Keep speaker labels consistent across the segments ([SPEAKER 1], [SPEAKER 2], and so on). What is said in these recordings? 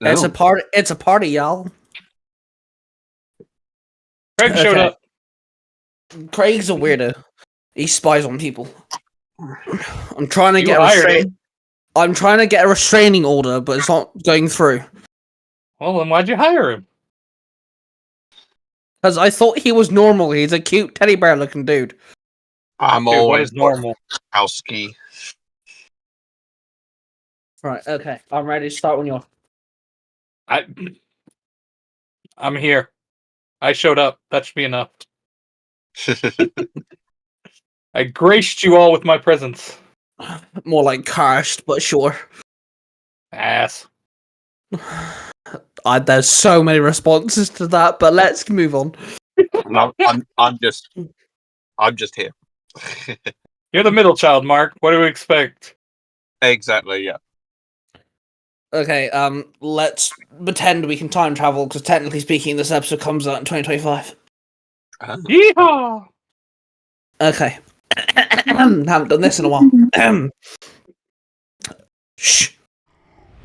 [SPEAKER 1] It's a
[SPEAKER 2] Oh,
[SPEAKER 1] party. It's a party, y'all.
[SPEAKER 3] Craig showed
[SPEAKER 1] Okay.
[SPEAKER 3] up.
[SPEAKER 1] Craig's a weirdo. He spies on people. I'm trying to
[SPEAKER 3] You
[SPEAKER 1] get a
[SPEAKER 3] hired
[SPEAKER 1] restraint.
[SPEAKER 3] him.
[SPEAKER 1] I'm trying to get a restraining order, but it's not going through.
[SPEAKER 3] Well, then why'd you hire him?
[SPEAKER 1] Because I thought he was normal. He's a cute teddy bear looking dude.
[SPEAKER 2] I'm
[SPEAKER 3] Dude,
[SPEAKER 2] all
[SPEAKER 3] what is normal?
[SPEAKER 2] Howski.
[SPEAKER 1] Right, okay. I'm ready to start when you're.
[SPEAKER 3] I'm here. I showed up. That should be enough. I graced you all with my presence.
[SPEAKER 1] More like cursed, but sure.
[SPEAKER 3] Ass.
[SPEAKER 1] There's so many responses to that, but let's move on.
[SPEAKER 2] No, I'm just here.
[SPEAKER 3] You're the middle child, Mark. What do we expect?
[SPEAKER 2] Exactly, yeah.
[SPEAKER 1] Okay, let's pretend we can time travel, because technically speaking, this episode comes out in 2025.
[SPEAKER 3] Yeehaw!
[SPEAKER 1] Okay. Haven't done this in a while. Shh.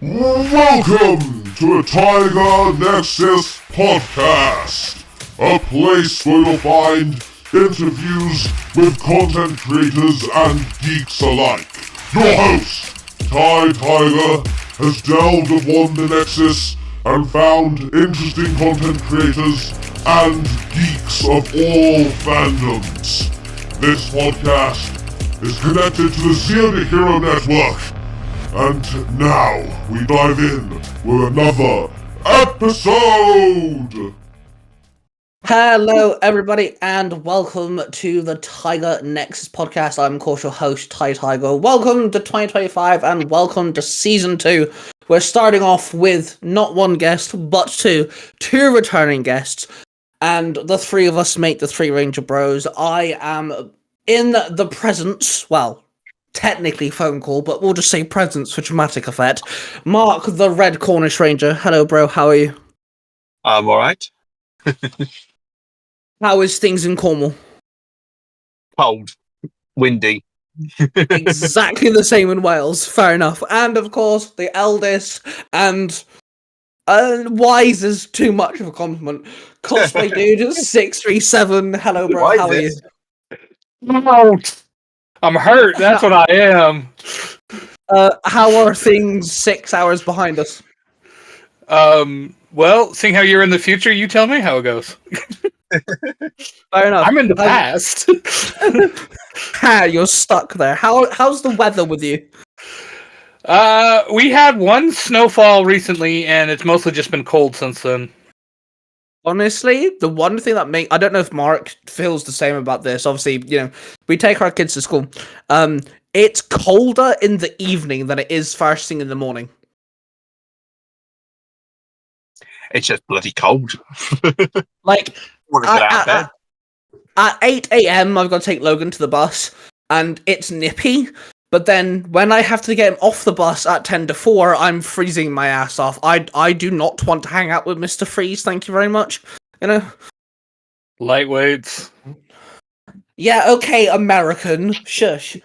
[SPEAKER 4] Welcome to the Tiger Nexus Podcast, a place where you'll find interviews with content creators and geeks alike. Your host, Ty Tiger, has delved upon the Nexus and found interesting content creators and geeks of all fandoms. This podcast is connected to the Zero Hero Network. And now, we dive in with another episode!
[SPEAKER 1] Hello, everybody, and welcome to the Tiger Nexus podcast. I'm, of course, your host, Ty Tiger. Welcome to 2025, and welcome to Season 2. We're starting off with not one guest, but two returning guests, and the three of us make the Three Ranger Bros. I am in the presence, well, technically phone call, but we'll just say presence for dramatic effect. Mark, the Red Cornish Ranger. Hello, bro. How are you?
[SPEAKER 2] I'm alright.
[SPEAKER 1] How is things in Cornwall?
[SPEAKER 2] Cold. Windy.
[SPEAKER 1] Exactly the same in Wales. Fair enough. And of course, the eldest and wise is too much of a compliment. Cosplaydude637. Hello, bro.
[SPEAKER 2] Why is
[SPEAKER 1] How are you?
[SPEAKER 2] this?
[SPEAKER 3] I'm hurt. That's what I am.
[SPEAKER 1] How are things 6 hours behind us?
[SPEAKER 3] Well, seeing how you're in the future, you tell me how it goes.
[SPEAKER 1] Fair enough.
[SPEAKER 3] I'm in the past.
[SPEAKER 1] You're stuck there. How's the weather with you?
[SPEAKER 3] We had one snowfall recently, and it's mostly just been cold since then.
[SPEAKER 1] Honestly, the one thing that I don't know if Mark feels the same about this. Obviously, we take our kids to school. It's colder in the evening than it is first thing in the morning.
[SPEAKER 2] It's just bloody cold.
[SPEAKER 1] Like,
[SPEAKER 2] Want to get out of bed?
[SPEAKER 1] at 8 a.m., I've got to take Logan to the bus, and it's nippy. But then when I have to get him off the bus at 10 to 4, I'm freezing my ass off. I do not want to hang out with Mr. Freeze, thank you very much.
[SPEAKER 3] Lightweights.
[SPEAKER 1] Yeah, okay, American. Shush.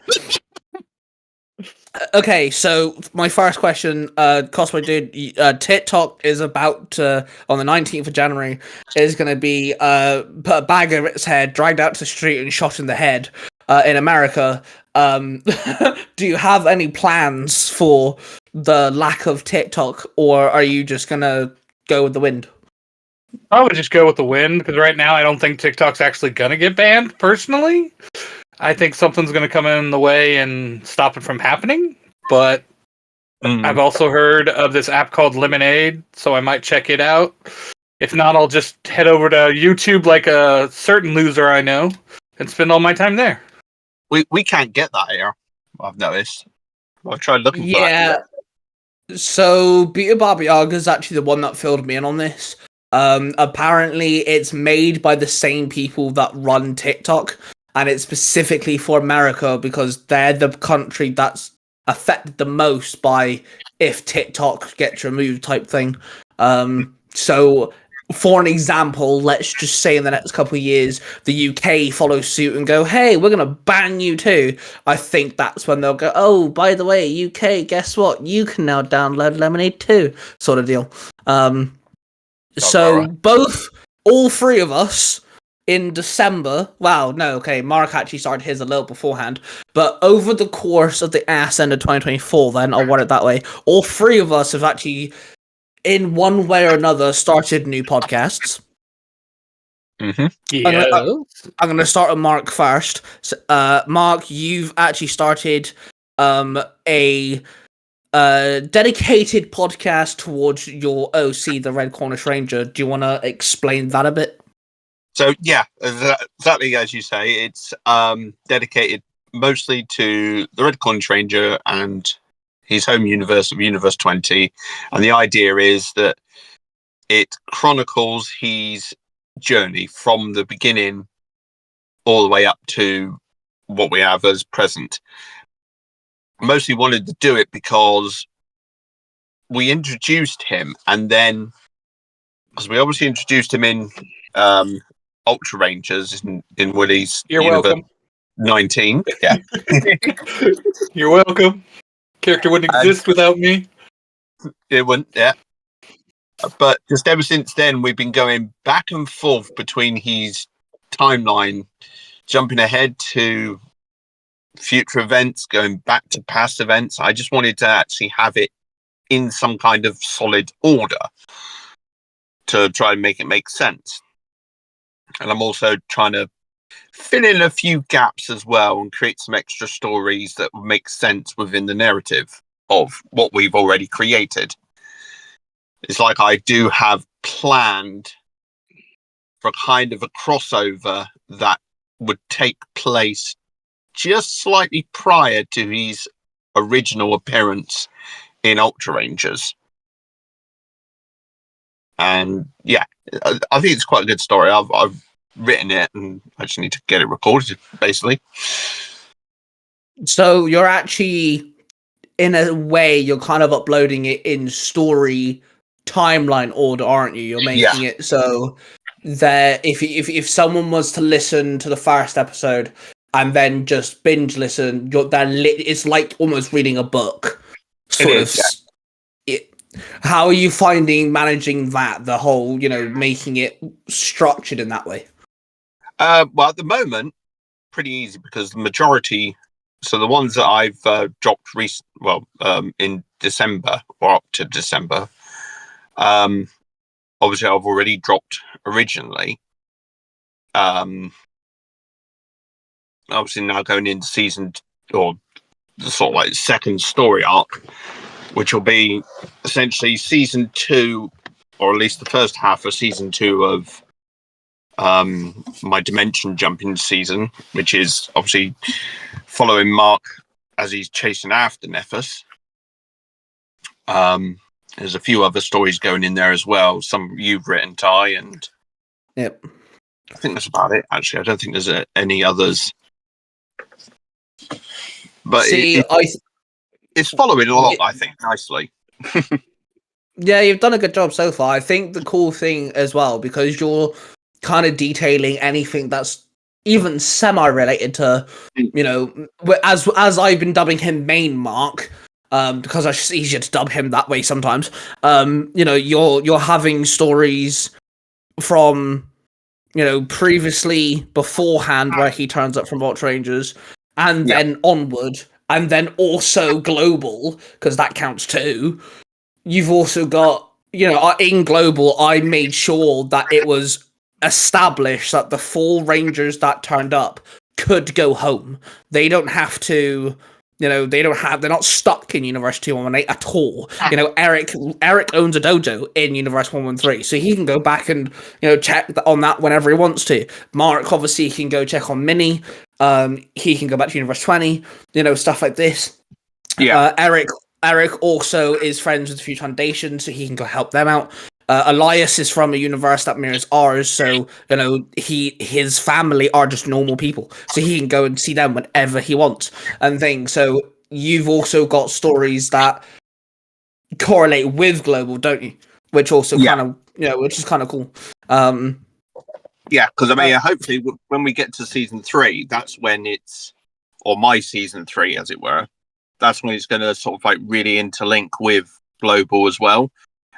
[SPEAKER 1] Okay, so my first question, Cosplay Dude, TikTok is about to, on the 19th of January, is going to be put a bag over its head, dragged out to the street and shot in the head in America. Do you have any plans for the lack of TikTok, or are you just going to go with the wind?
[SPEAKER 3] I would just go with the wind, because right now I don't think TikTok's actually going to get banned, personally. I think something's going to come in the way and stop it from happening, but I've also heard of this app called Lemonade, so I might check it out. If not, I'll just head over to YouTube like a certain loser I know and spend all my time there.
[SPEAKER 2] We can't get that here, I've noticed. I've tried looking for that.
[SPEAKER 1] Yeah. So, Beta Baba Yaga is actually the one that filled me in on this. Apparently, it's made by the same people that run TikTok. And it's specifically for America because they're the country that's affected the most by if TikTok gets removed type thing. So for an example, let's just say in the next couple of years, the UK follow suit and go, hey, we're going to ban you too. I think that's when they'll go, oh, by the way, UK, guess what? You can now download Lemonade too, sort of deal. So all three of us in December, Mark actually started his a little beforehand, but over the course of the ass end of 2024, then I'll word it that way, all three of us have actually, in one way or another, started new podcasts.
[SPEAKER 2] Mm-hmm.
[SPEAKER 3] Yeah.
[SPEAKER 1] I'm going to start with Mark first. So, Mark, you've actually started a dedicated podcast towards your OC, the Red Cornish Ranger. Do you want to explain that a bit?
[SPEAKER 2] So yeah, exactly as you say, it's dedicated mostly to the Red Cornish Ranger and his home universe of Universe 20, and the idea is that it chronicles his journey from the beginning all the way up to what we have as present. Mostly wanted to do it because we introduced him, and then because we obviously introduced him in Ultra Rangers in Willie's
[SPEAKER 3] You're
[SPEAKER 2] Universe
[SPEAKER 3] welcome.
[SPEAKER 2] 19. Yeah.
[SPEAKER 3] You're welcome. Character wouldn't exist without me.
[SPEAKER 2] It wouldn't, yeah. But just ever since then, we've been going back and forth between his timeline, jumping ahead to future events, going back to past events. I just wanted to actually have it in some kind of solid order to try and make it make sense. And I'm also trying to fill in a few gaps as well and create some extra stories that would make sense within the narrative of what we've already created. It's like I do have planned for kind of a crossover that would take place just slightly prior to his original appearance in Ultra Rangers. And yeah, I think it's quite a good story. I've written it and I just need to get it recorded, basically.
[SPEAKER 1] So you're actually, in a way, you're kind of uploading it in story timeline order, aren't you? You're making it so that if someone was to listen to the first episode and then just binge listen, it's like almost reading a book. How are you finding managing that? The whole, making it structured in that way.
[SPEAKER 2] Well, at the moment, pretty easy because the majority. So the ones that I've dropped in December or up to December, obviously I've already dropped originally. Obviously now going into season or the sort of like second story arc, which will be essentially season 2, or at least the first half of season 2 of my dimension jumping season, which is obviously following Mark as he's chasing after Nephis. There's a few other stories going in there as well. Some you've written, Ty, and
[SPEAKER 1] yep.
[SPEAKER 2] I think that's about it. Actually, I don't think there's any others. But it's following along, I think, nicely.
[SPEAKER 1] Yeah, you've done a good job so far. I think the cool thing as well, because you're kind of detailing anything that's even semi-related to, as I've been dubbing him Main Mark, because it's just easier to dub him that way sometimes. You're having stories from, previously beforehand where he turns up from Ultra Rangers, and then onward, and then also global, because that counts too. You've also got, in global, I made sure that it was established that the 4 Rangers that turned up could go home. They don't have to, they're not stuck in Universe 218 at all. Eric owns a dojo in Universe 113, so he can go back and, check on that whenever he wants to. Mark, obviously, can go check on Minnie. He can go back to Universe 20, stuff like this.
[SPEAKER 2] Yeah.
[SPEAKER 1] Eric also is friends with the Future Foundation, so he can go help them out. Elias is from a universe that mirrors ours, so his family are just normal people, so he can go and see them whenever he wants and things. So you've also got stories that correlate with global, don't you? which also
[SPEAKER 2] Yeah.
[SPEAKER 1] kind of which is kind of cool.
[SPEAKER 2] Yeah, because I mean, hopefully, when we get to season 3, that's when it's, or my season 3, as it were, that's when it's going to sort of like really interlink with Global as well,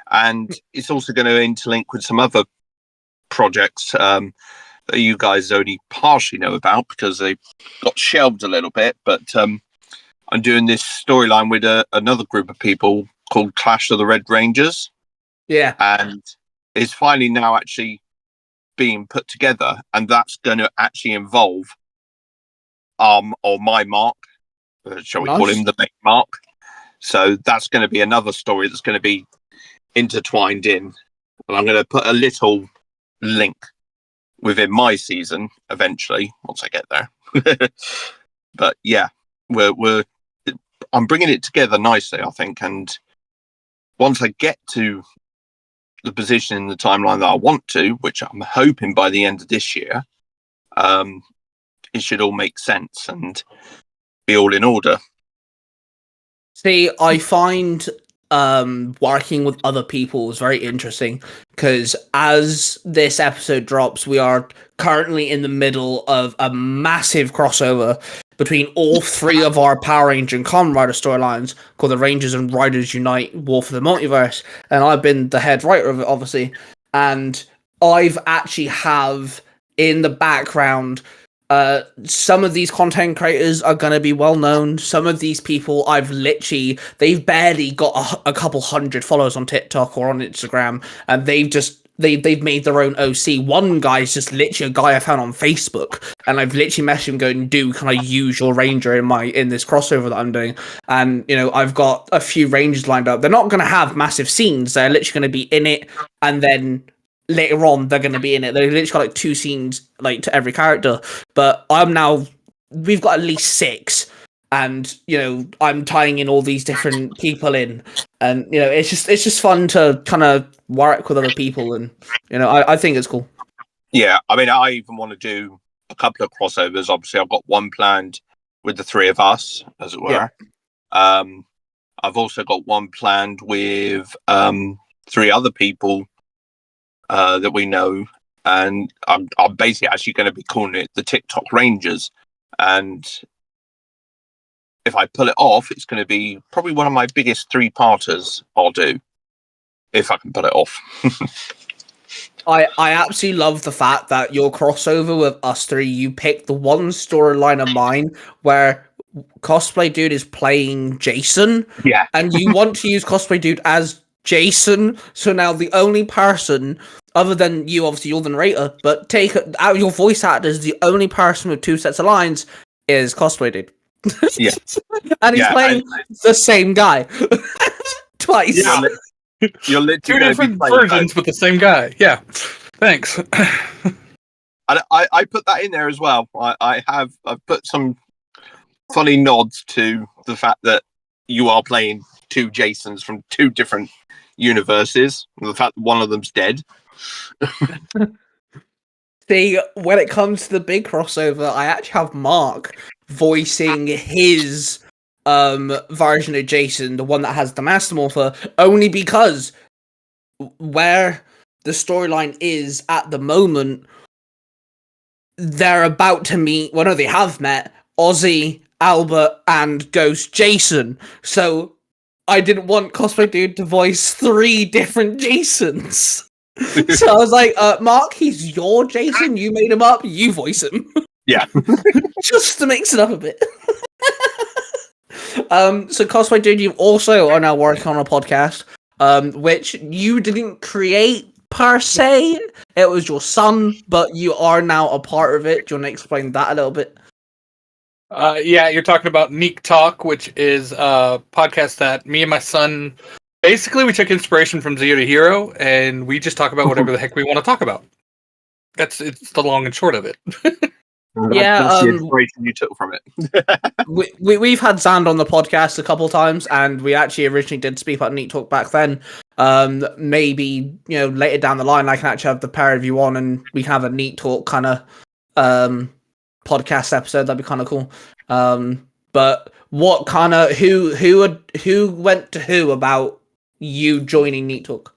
[SPEAKER 2] and it's also going to interlink with some other projects that you guys only partially know about because they got shelved a little bit. But I'm doing this storyline with another group of people called Clash of the Red Rangers.
[SPEAKER 1] Yeah,
[SPEAKER 2] and it's finally now actually being put together, and that's going to actually involve or my Mark, shall we call
[SPEAKER 1] Nice.
[SPEAKER 2] him the main Mark. So that's going to be another story that's going to be intertwined in, and I'm going to put a little link within my season eventually once I get there. But yeah, I'm bringing it together nicely, I think, and once I get to the position in the timeline that I want to, which I'm hoping by the end of this year, it should all make sense and be all in order.
[SPEAKER 1] See, I find working with other people is very interesting because as this episode drops, we are currently in the middle of a massive crossover between all 3 of our Power Ranger and Kamen Rider storylines called the Rangers and Riders Unite War for the Multiverse, and I've been the head writer of it, obviously, and I've actually have in the background some of these content creators are going to be well known. Some of these people they've barely got a couple hundred followers on TikTok or on Instagram, and they've made their own OC. One guy's just literally a guy I found on Facebook, and I've literally messaged him going, can I use your Ranger in this crossover that I'm doing? And, I've got a few Rangers lined up. They're not going to have massive scenes. They're literally going to be in it, and then later on they're going to be in it. They've literally got like 2 scenes like to every character, but we've got at least 6, and I'm tying in all these different people in, and it's just fun to kind of work with other people, and I think it's cool.
[SPEAKER 2] Yeah, I mean, I even want to do a couple of crossovers. Obviously, I've got one planned with the 3 of us, as it were. Yeah. I've also got one planned with 3 other people that we know, and I'm basically actually going to be calling it the TikTok Rangers. And if I pull it off, it's going to be probably one of my biggest 3-parters I'll do, if I can pull it off.
[SPEAKER 1] I absolutely love the fact that your crossover with us 3, you picked the one storyline of mine where Cosplay Dude is playing Jason.
[SPEAKER 2] Yeah.
[SPEAKER 1] And you want to use Cosplay Dude as Jason, so now the only person other than you, obviously you're the narrator, but take out your voice actors, the only person with 2 sets of lines is Cosplay Dude.
[SPEAKER 2] Yeah.
[SPEAKER 1] And he's playing the same guy twice.
[SPEAKER 2] Yeah. You're literally
[SPEAKER 3] 2 different versions with the same guy. Yeah. Thanks.
[SPEAKER 2] And I put that in there as well. I've put some funny nods to the fact that you are playing 2 Jasons from 2 different universes, and the fact that one of them's dead.
[SPEAKER 1] See, when it comes to the big crossover, I actually have Mark voicing his version of Jason, the one that has the Master Morpher, only because where the storyline is at the moment, they're about to meet, well, no, they have met Ozzy, Albert, and Ghost Jason. So I didn't want Cosplay Dude to voice 3 different Jasons. So I was like, Mark, he's your Jason. You made him up. You voice him.
[SPEAKER 2] Yeah.
[SPEAKER 1] Just to mix it up a bit. So Cosplay Dude, you also are now working on a podcast, which you didn't create per se. It was your son, but you are now a part of it. Do you want to explain that a little bit?
[SPEAKER 3] Yeah, you're talking about Neek Talk, which is a podcast that me and my son, basically we took inspiration from Zero to Hero, and we just talk about whatever the heck we want to talk about. It's the long and short of it.
[SPEAKER 2] That's the inspiration you took from it.
[SPEAKER 1] We've had Zand on the podcast a couple of times, and we actually originally did speak about Neat Talk back then. Maybe later down the line, I can actually have the pair of you on, and we can have a Neat Talk kind of podcast episode. That'd be kind of cool. But what kind of who went to who about you joining Neat Talk?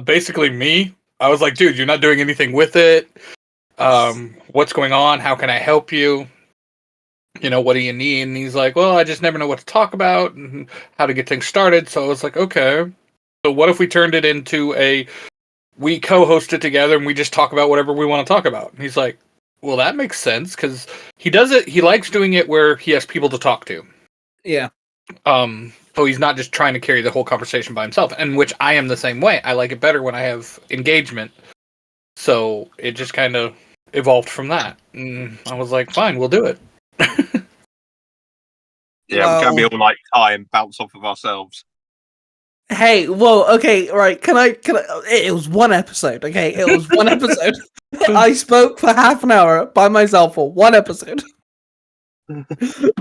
[SPEAKER 3] Basically me. I was like, dude, you're not doing anything with it. What's going on? How can I help you? What do you need? And he's like, well, I just never know what to talk about and how to get things started. So I was like, okay. So what if we turned it into we co-host it together and we just talk about whatever we want to talk about? And he's like, well, that makes sense because he does it. He likes doing it where he has people to talk to.
[SPEAKER 1] Yeah.
[SPEAKER 3] So he's not just trying to carry the whole conversation by himself, and which I am the same way. I like it better when I have engagement. So it just kind of evolved from that. And I was like, fine, we'll do it.
[SPEAKER 2] Yeah, we can't be all like Ty and bounce off of ourselves.
[SPEAKER 1] Hey, whoa, okay, right. Can I? It was one episode, okay? It was one episode. I spoke for half an hour by myself for one episode.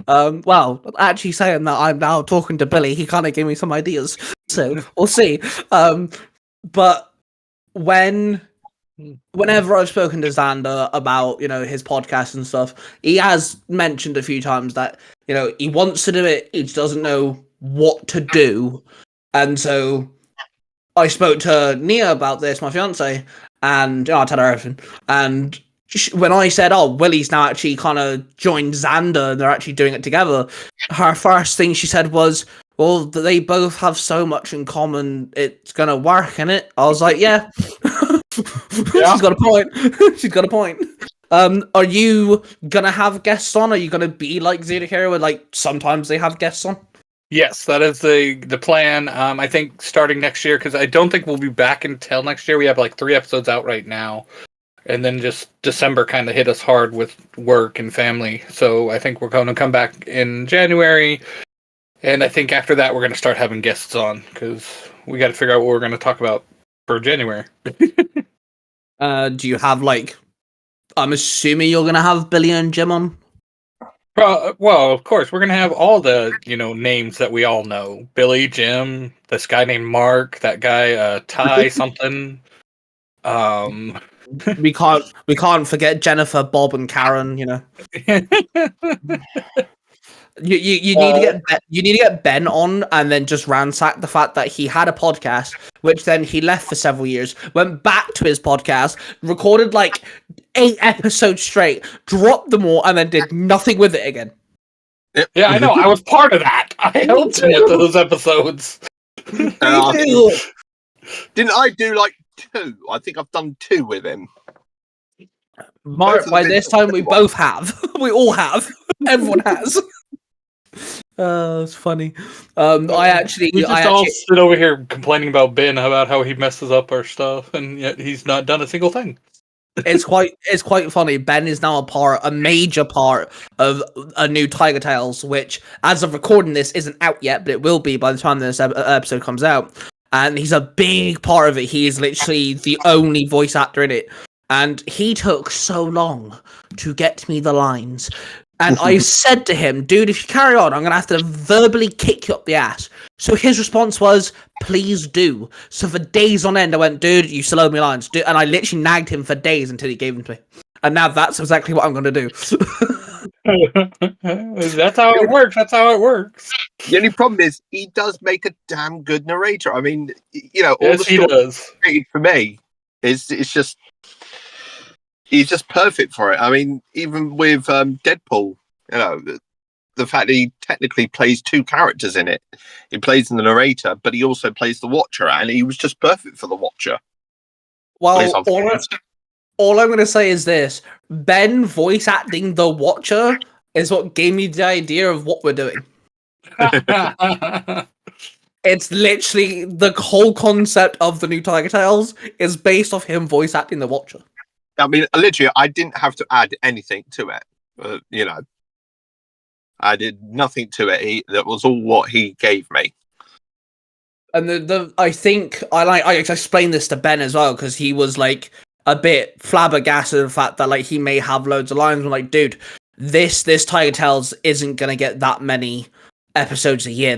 [SPEAKER 1] Well, actually saying that, I'm now talking to Billy. He kind of gave me some ideas, so we'll see. But whenever I've spoken to Xander about, his podcast and stuff, he has mentioned a few times that, he wants to do it, he just doesn't know what to do. And so I spoke to Nia about this, my fiance, and I tell her everything. And when I said, oh, Willie's now actually kind of joined Xander and they're actually doing it together, her first thing she said was, well, they both have so much in common, it's going to work, innit? I was like, yeah. She's got a point. She's got a point. Are you going to have guests on? Are you going to be like Zeta Hero where, like, sometimes they have guests on?
[SPEAKER 3] Yes, that is the plan. I think starting next year, because I don't think we'll be back until next year. We have like 3 episodes out right now. And then just December kind of hit us hard with work and family. So I think we're going to come back in January. And I think after that, we're going to start having guests on because we got to figure out what we're going to talk about for January.
[SPEAKER 1] Do you have, like, I'm assuming you're going to have Billy and Jim on?
[SPEAKER 3] Well, of course, we're going to have all the, names that we all know. Billy, Jim, this guy named Mark, that guy, Ty something.
[SPEAKER 1] We can't forget Jennifer, Bob, and Karen. You need to get Ben on and then just ransack the fact that he had a podcast, which then he left for several years, went back to his podcast, recorded like 8 episodes straight, dropped them all, and then did nothing with it again.
[SPEAKER 3] Yeah, I know. I was part of that. I helped him with those episodes.
[SPEAKER 2] Didn't I do like 2? I think I've done 2 with him.
[SPEAKER 1] Mark, by this time we both have. We all have. Everyone has. It's funny. We
[SPEAKER 3] all sit over here complaining about Ben about how he messes up our stuff, and yet he's not done a single thing.
[SPEAKER 1] It's quite funny. Ben is now a major part of a new Tiger Tales, which, as of recording this, isn't out yet, but it will be by the time this episode comes out. And he's a big part of it. He is literally the only voice actor in it. And he took so long to get me the lines. And I said to him, dude, if you carry on, I'm going to have to verbally kick you up the ass. So his response was, please do. So for days on end, I went, dude, you still owe me lines. And I literally nagged him for days until he gave them to me. And now that's exactly what I'm going to do.
[SPEAKER 3] That's how it works. That's how it works.
[SPEAKER 2] The only problem is he does make a damn good narrator. I mean, all
[SPEAKER 3] yes,
[SPEAKER 2] the stories created for me it's just he's just perfect for it. I mean, even with Deadpool, the fact that he technically plays 2 characters in it. He plays the narrator, but he also plays the Watcher, and he was just perfect for the Watcher.
[SPEAKER 1] Well, all I'm going to say is this. Ben voice acting the Watcher is what gave me the idea of what we're doing. It's literally the whole concept of the new Tiger Tales is based off him voice acting the Watcher.
[SPEAKER 2] I mean, literally, I didn't have to add anything to it. I did nothing to it. That was all what he gave me.
[SPEAKER 1] And I think I explained this to Ben as well because he was like a bit flabbergasted the fact that like he may have loads of lines. I'm like, dude, this Tiger Tales isn't gonna get that many episodes a year.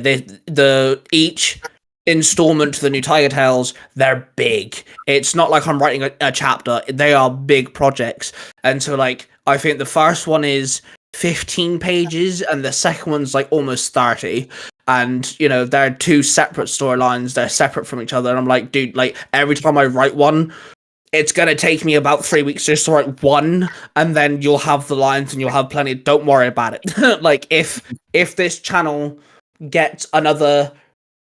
[SPEAKER 1] Each installment to the new Tiger Tales, they're big. It's not like I'm writing a chapter. They are big projects, and so like I think the first one is 15 pages, and the second one's like almost 30. And they're two separate storylines. They're separate from each other. And I'm like, dude, like every time I write one, it's gonna take me about 3 weeks just to write one, and then you'll have the lines and you'll have plenty. Don't worry about it. Like if this channel gets another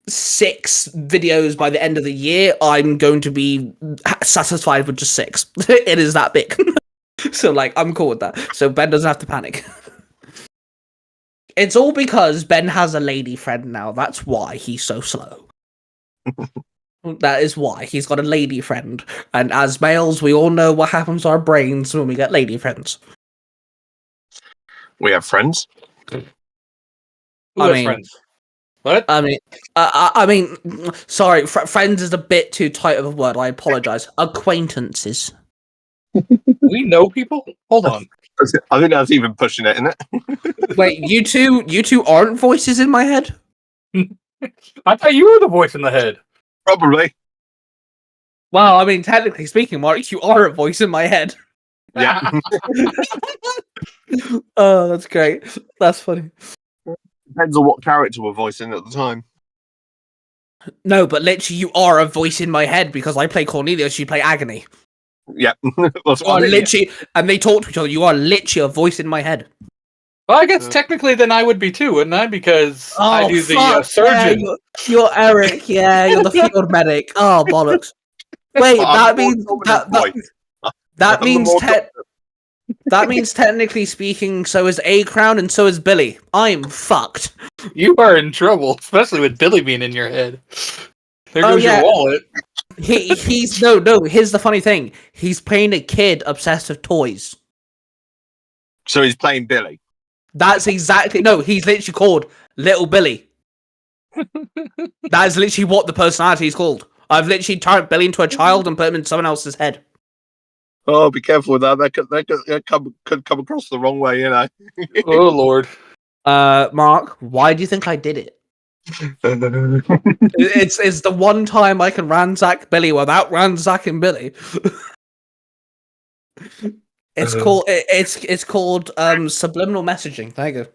[SPEAKER 1] 6 videos by the end of the year, I'm going to be satisfied with just 6. It is that big. So like I'm cool with that. So Ben doesn't have to panic. It's all because Ben has a lady friend now. That's why he's so slow. That is why he's got a lady friend. And as males, we all know what happens to our brains when we get lady friends.
[SPEAKER 2] We have friends.
[SPEAKER 3] Who has friends? What?
[SPEAKER 1] I mean, sorry, friends is a bit too tight of a word. I apologize. Acquaintances.
[SPEAKER 3] We know people? Hold on.
[SPEAKER 2] I think that's even pushing it, isn't it?
[SPEAKER 1] Wait, you two aren't voices in my head?
[SPEAKER 3] I thought you were the voice in the head.
[SPEAKER 2] Probably.
[SPEAKER 1] Well, I mean, technically speaking, Mark, you are a voice in my head.
[SPEAKER 2] Yeah.
[SPEAKER 1] Oh, that's great. That's funny.
[SPEAKER 2] Depends on what character we're voicing at the time.
[SPEAKER 1] No, but literally, you are a voice in my head because I play Cornelius, you play Agony.
[SPEAKER 2] Yeah. That's
[SPEAKER 1] You are literally, and they talk to each other. You are literally a voice in my head.
[SPEAKER 3] Well, I guess technically then I would be too, wouldn't I? Because I do the surgeon.
[SPEAKER 1] Yeah, you're Eric. Yeah, you're the field medic. Oh, bollocks. Wait, that means that means technically speaking, so is A Crown and so is Billy. I'm fucked.
[SPEAKER 3] You are in trouble, especially with Billy being in your head. There goes your wallet.
[SPEAKER 1] He's no. Here's the funny thing: he's playing a kid obsessed with toys.
[SPEAKER 2] So he's playing Billy.
[SPEAKER 1] That's exactly he's literally called Little Billy. That is literally what the personality is called. I've literally turned Billy into a child and put him in someone else's head.
[SPEAKER 2] Oh, be careful with that. That could come across the wrong way,
[SPEAKER 3] Oh Lord.
[SPEAKER 1] Mark, why do you think I did it? It's the one time I can ransack Billy without ransacking Billy. It's called subliminal messaging. There you go.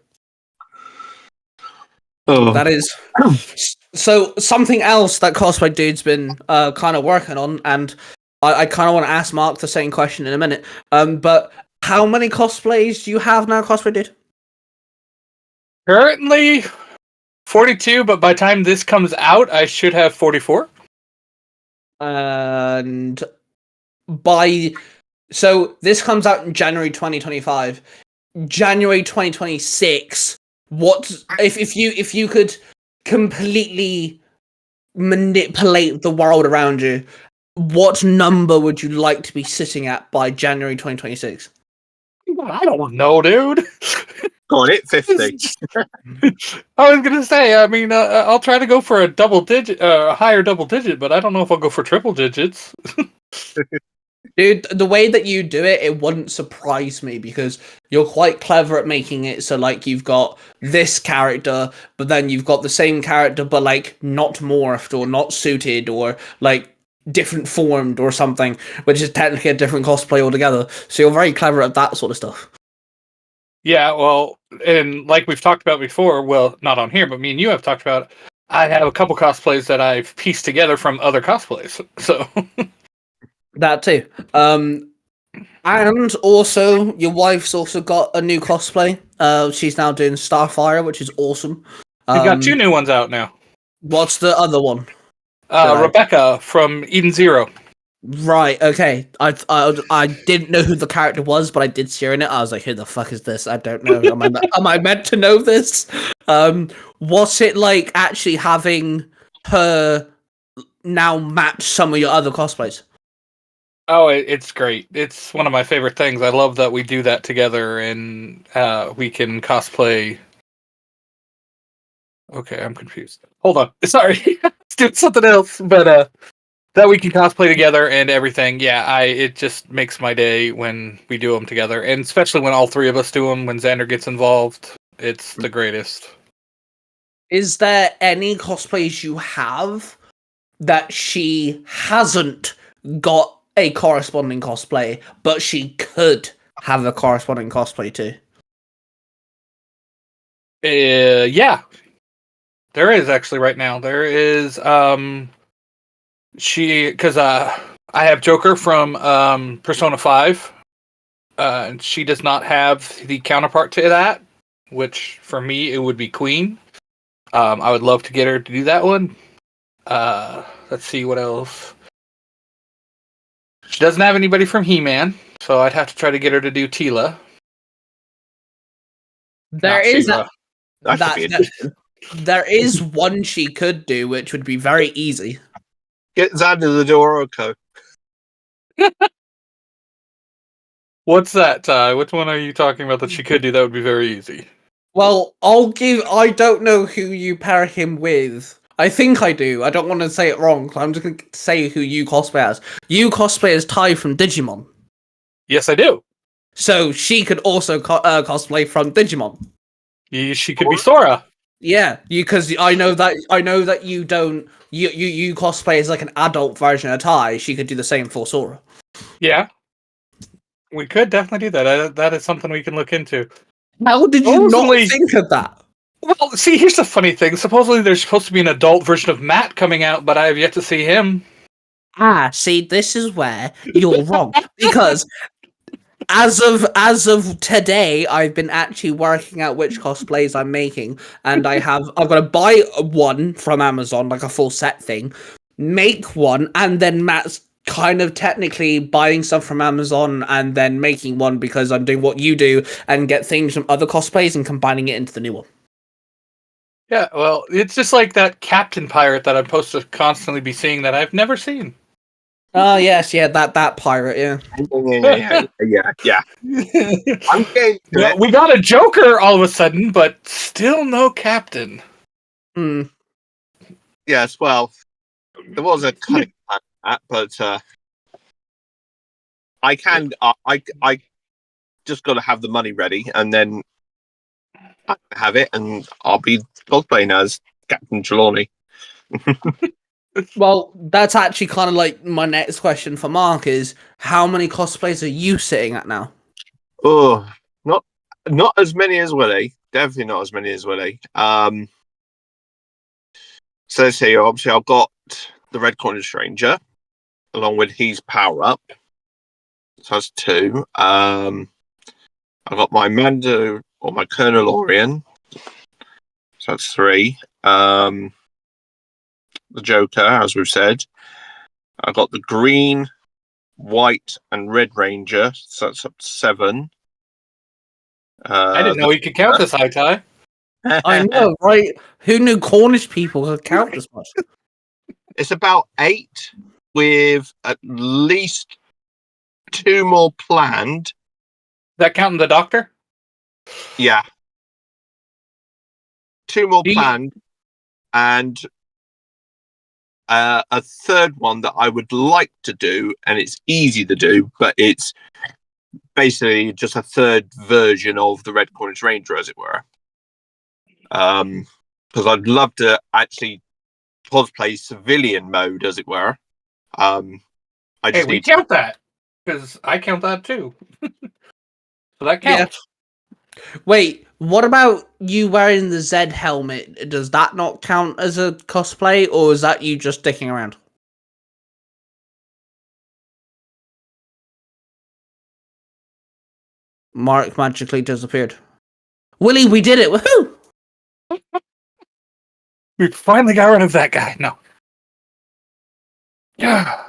[SPEAKER 2] Oh.
[SPEAKER 1] That is so something else that Cosplay Dude's been kind of working on, and I kind of want to ask Mark the same question in a minute. But how many cosplays do you have now, Cosplay Dude?
[SPEAKER 3] Currently 42, but by the time this comes out, I should have 44.
[SPEAKER 1] And so this comes out in January 2025. January 2026. What if you could completely manipulate the world around you? What number would you like to be sitting at by January 2026?
[SPEAKER 3] I don't know, dude.
[SPEAKER 2] Go on, hit 50.
[SPEAKER 3] I was gonna say, I mean, I'll try to go for a higher double digit, but I don't know if I'll go for triple digits.
[SPEAKER 1] Dude, the way that you do it, it wouldn't surprise me because you're quite clever at making it so like you've got this character, but then you've got the same character, but like not morphed or not suited or like different formed or something, which is technically a different cosplay altogether. So you're very clever at that sort of stuff.
[SPEAKER 3] Yeah, well, and like we've talked about before, well, not on here, but me and you have talked about, I have a couple cosplays that I've pieced together from other cosplays, so...
[SPEAKER 1] That too. And also, your wife's also got a new cosplay. She's now doing Starfire, which is awesome.
[SPEAKER 3] We've got 2 new ones out now.
[SPEAKER 1] What's the other one?
[SPEAKER 3] Rebecca from Eden Zero.
[SPEAKER 1] Right, okay. I didn't know who the character was, but I did see her in it. I was like, who the fuck is this? I don't know. Am I meant to know this? What's it like actually having her now match some of your other cosplays?
[SPEAKER 3] Oh, it's great. It's one of my favorite things. I love that we do that together and we can cosplay. Okay, I'm confused. Hold on. Sorry. Let's do something else. But that we can cosplay together and everything. Yeah, it just makes my day when we do them together. And especially when all 3 of us do them, when Xander gets involved. It's the greatest.
[SPEAKER 1] Is there any cosplays you have that she hasn't got a corresponding cosplay, but she could have a corresponding cosplay too?
[SPEAKER 3] Yeah, there is actually right now. There is because I have Joker from Persona 5. And she does not have the counterpart to that, which for me it would be Queen. I would love to get her to do that one. Let's see what else. She doesn't have anybody from He-Man, so I'd have to try to get her to do Tila.
[SPEAKER 1] There
[SPEAKER 3] Not
[SPEAKER 1] is
[SPEAKER 3] She-Ra.
[SPEAKER 2] That could
[SPEAKER 1] that,
[SPEAKER 2] be
[SPEAKER 1] that
[SPEAKER 2] interesting.
[SPEAKER 1] there is one she could do, which would be very easy.
[SPEAKER 2] Get Xander the Doroko.
[SPEAKER 3] What's that, Ty? Which one are you talking about that she could do that would be very easy?
[SPEAKER 1] Well, I don't know who you pair him with. I think I do. I don't want to say it wrong. So I'm just going to say who you cosplay as. You cosplay as Tai from Digimon.
[SPEAKER 3] Yes, I do.
[SPEAKER 1] So she could also cosplay from Digimon.
[SPEAKER 3] She could be Sora.
[SPEAKER 1] Yeah, because I know that you don't you cosplay as like an adult version of Tai. She could do the same for Sora.
[SPEAKER 3] Yeah, we could definitely do that. That is something we can look into.
[SPEAKER 1] How did you not
[SPEAKER 3] Supposedly-
[SPEAKER 1] think of that?
[SPEAKER 3] Well, see, here's the funny thing. Supposedly there's supposed to be an adult version of Matt coming out, but I have yet to see him.
[SPEAKER 1] See, this is where you're wrong because as of today, I've been actually working out which cosplays I'm making, and I've got to buy one from Amazon, like a full set thing, make one, and then Matt's kind of technically buying stuff from Amazon and then making one because I'm doing what you do and get things from other cosplays and combining it into the new one.
[SPEAKER 3] Yeah, well, it's just like that Captain Pirate that I'm supposed to constantly be seeing that I've never seen.
[SPEAKER 1] Oh yes, yeah, that pirate, yeah.
[SPEAKER 2] Yeah. I'm getting to
[SPEAKER 3] Well,
[SPEAKER 2] it.
[SPEAKER 3] we got a Joker all of a sudden, but still no Captain.
[SPEAKER 1] Hmm.
[SPEAKER 2] Yes, well, there was a cunning plan to that, but I just got to have the money ready, and then I have it, and I'll be cosplaying as Captain Trelawney.
[SPEAKER 1] Well, that's actually kind of like my next question for Mark is how many cosplays are you sitting at now?
[SPEAKER 2] Oh, not as many as Willie. Definitely not as many as Willie. So let's see. Obviously, I've got the Red Cornish Ranger along with his power up. So that's two. I've got my Mando or my Colonel Orion. So that's three. The Joker, as we've said. I've got the green, white, and red Ranger. So that's up to seven.
[SPEAKER 3] I didn't know he could count this high, Ty.
[SPEAKER 1] I know, right? Who knew Cornish people could count this much?
[SPEAKER 2] It's about eight, with at least two more planned.
[SPEAKER 3] Is that counting the Doctor?
[SPEAKER 2] Yeah. Two more
[SPEAKER 3] Do you-
[SPEAKER 2] planned, and a third one that I would like to do, and it's easy to do, but it's basically just a third version of the Red Cornish Ranger, as it were. Because I'd love to actually cosplay civilian mode, as it were. I
[SPEAKER 3] Hey,
[SPEAKER 2] just
[SPEAKER 3] we
[SPEAKER 2] need.
[SPEAKER 3] count that because I count that too. So that
[SPEAKER 1] Yeah.
[SPEAKER 3] counts.
[SPEAKER 1] Wait, what about you wearing the Z helmet? Does that not count as a cosplay, or is that you just sticking around? Mark magically disappeared. Willie, we did it! Woohoo!
[SPEAKER 3] We finally got rid of that guy. No. Yeah.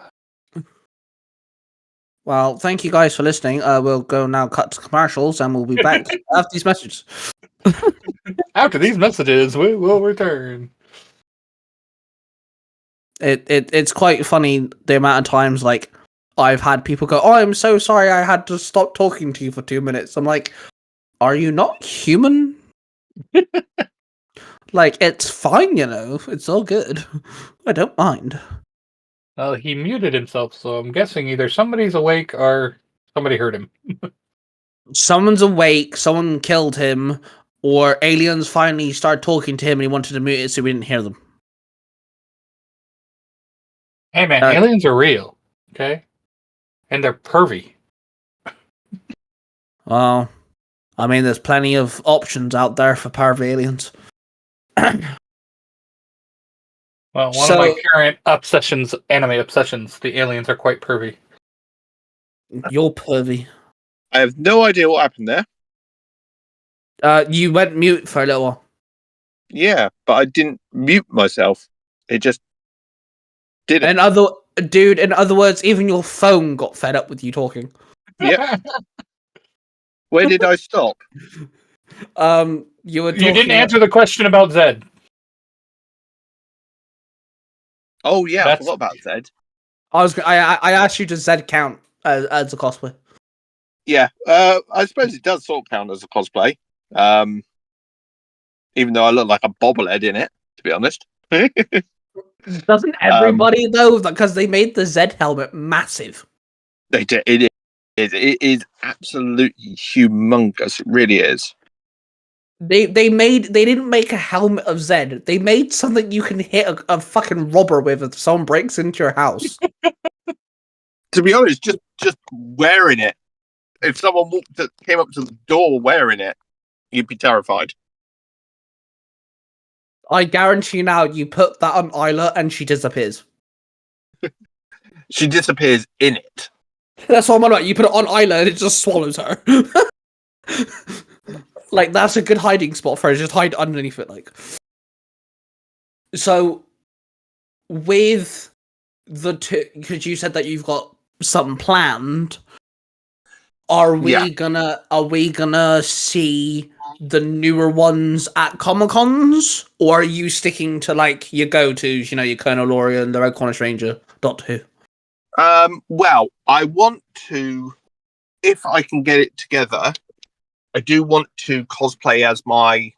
[SPEAKER 1] Well, thank you guys for listening. We'll go now cut to commercials and we'll be back after these messages.
[SPEAKER 3] After these messages, we will return.
[SPEAKER 1] It's quite funny the amount of times like I've had people go, "Oh, I'm so sorry, I had to stop talking to you for 2 minutes." I'm like, "Are you not human?" Like, it's fine, you know. It's all good. I don't mind.
[SPEAKER 3] Well, he muted himself, so I'm guessing either somebody's awake or somebody heard him.
[SPEAKER 1] Someone's awake, someone killed him, or aliens finally started talking to him and he wanted to mute it so we didn't hear them.
[SPEAKER 3] Hey man,
[SPEAKER 1] Uh,
[SPEAKER 3] aliens are real, okay? And they're pervy.
[SPEAKER 1] Well, I mean, there's plenty of options out there for pervy aliens.
[SPEAKER 3] Well, one of my current obsessions, anime obsessions, the aliens are quite pervy.
[SPEAKER 1] You're pervy.
[SPEAKER 2] I have no idea what happened there.
[SPEAKER 1] You went mute for a little while.
[SPEAKER 2] Yeah, but I didn't mute myself. It just did it.
[SPEAKER 1] In other words, even your phone got fed up with you talking.
[SPEAKER 2] Yep. Where did I stop?
[SPEAKER 1] You were talking.
[SPEAKER 3] You didn't answer the question about Zed.
[SPEAKER 2] Oh yeah, I forgot about Zed.
[SPEAKER 1] I asked you, does Zed count as a cosplay?
[SPEAKER 2] Yeah, I suppose it does sort of count as a cosplay. Even though I look like a bobblehead in it, to be honest.
[SPEAKER 1] Doesn't everybody though? Because they made the Zed helmet massive.
[SPEAKER 2] They did. It is absolutely humongous. It really is.
[SPEAKER 1] They didn't make a helmet of Zed. They made something you can hit a fucking robber with if someone breaks into your house.
[SPEAKER 2] To be honest, just wearing it. If someone came up to the door wearing it, you'd be terrified.
[SPEAKER 1] I guarantee you now, you put that on Isla and she disappears.
[SPEAKER 2] She disappears in it.
[SPEAKER 1] That's what I'm on about. You put it on Isla and it just swallows her. Like, that's a good hiding spot for her. Just hide underneath it, like. So, with the two, because you said that you've got something planned, are we gonna see the newer ones at Comic-Cons? Or are you sticking to, like, your go-tos, you know, your Colonel Lorian, the Red Cornish Ranger, Doctor Who?
[SPEAKER 2] Well, I want to, if I can get it together, I do want to cosplay as my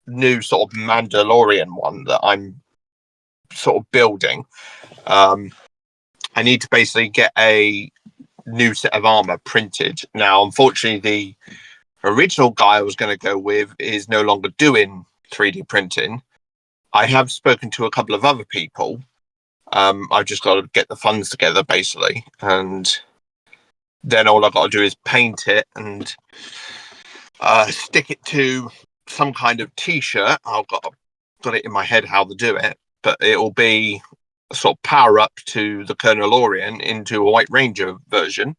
[SPEAKER 2] new sort of Mandalorian one that I'm sort of building. I need to basically get a new set of armor printed. Now, unfortunately, the original guy I was going to go with is no longer doing 3D printing. I have spoken to a couple of other people. I've just got to get the funds together, basically, and then all I've got to do is paint it and stick it to some kind of t-shirt. I've got it in my head how to do it, but it'll be a sort of power up to the Colonel Lorian into a White Ranger version.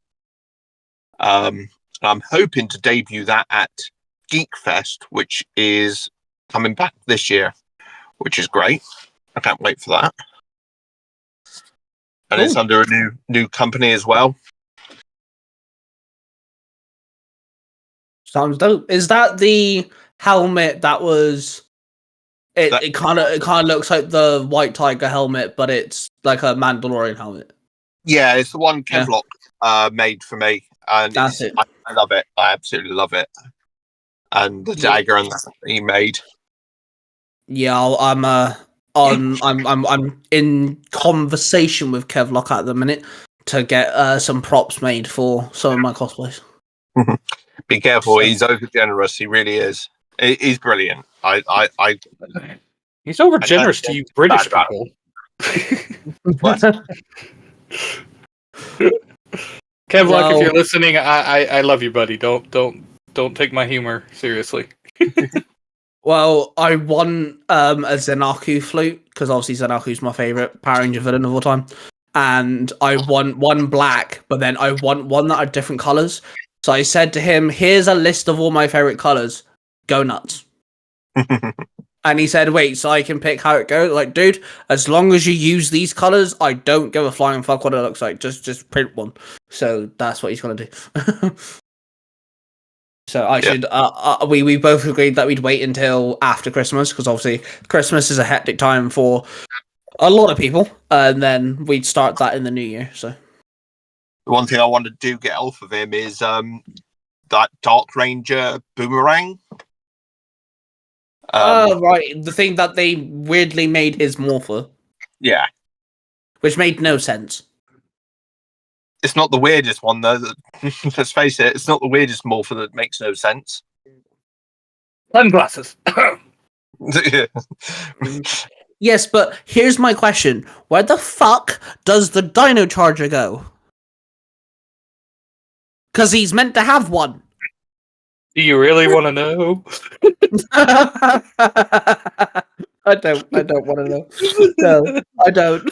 [SPEAKER 2] I'm hoping to debut that at Geek Fest, which is coming back this year, which is great. I can't wait for that. And it's under a new company as well.
[SPEAKER 1] Sounds dope. Is that the helmet that was? It kind of looks like the White Tiger helmet, but it's like a Mandalorian helmet.
[SPEAKER 2] Yeah, it's the one Kevlock made for me, and
[SPEAKER 1] That's it.
[SPEAKER 2] I love it. I absolutely love it. And the dagger and that he made.
[SPEAKER 1] Yeah, I'm in conversation with Kevlock at the minute to get some props made for some of my cosplays.
[SPEAKER 2] Be careful, he's over generous. He really is. He's brilliant.
[SPEAKER 3] He's over generous to you British people.
[SPEAKER 2] What?
[SPEAKER 3] Kevlock, if you're listening, I love you, buddy. Don't take my humor seriously.
[SPEAKER 1] Well, I won a Zenaku flute because obviously Zenaku's my favorite Power Ranger villain of all time, and I want one black, but then I want one that are different colors. So I said to him, "Here's a list of all my favorite colors. Go nuts." And he said, "Wait, so I can pick how it goes?" Like, dude, as long as you use these colors, I don't give a flying fuck what it looks like. Just print one. So that's what he's gonna do. So I should. We both agreed that we'd wait until after Christmas because obviously Christmas is a hectic time for a lot of people, and then we'd start that in the new year. So
[SPEAKER 2] the one thing I want to do get off of him is that Dark Ranger boomerang.
[SPEAKER 1] Right, the thing that they weirdly made his morpher.
[SPEAKER 2] Yeah,
[SPEAKER 1] which made no sense.
[SPEAKER 2] It's not the weirdest one though. Let's face it, it's not the weirdest morpher that makes no sense.
[SPEAKER 3] Sunglasses.
[SPEAKER 1] Yes, but here's my question: where the fuck does the Dino Charger go? Because he's meant to have one.
[SPEAKER 3] Do you really want to know?
[SPEAKER 1] I don't want to know. No, I don't.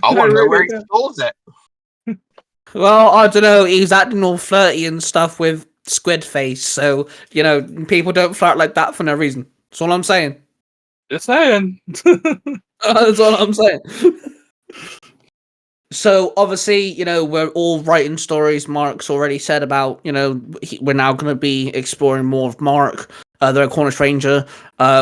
[SPEAKER 2] I want to know where
[SPEAKER 1] really
[SPEAKER 2] he
[SPEAKER 1] don't.
[SPEAKER 2] stores it.
[SPEAKER 1] Well, I don't know. He's acting all flirty and stuff with Squid Face, so people don't flirt like that for no reason. That's all I'm saying.
[SPEAKER 3] Just saying.
[SPEAKER 1] That's all I'm saying. So obviously, we're all writing stories. Mark's already said about, we're now going to be exploring more of Mark, the Red Cornish Ranger,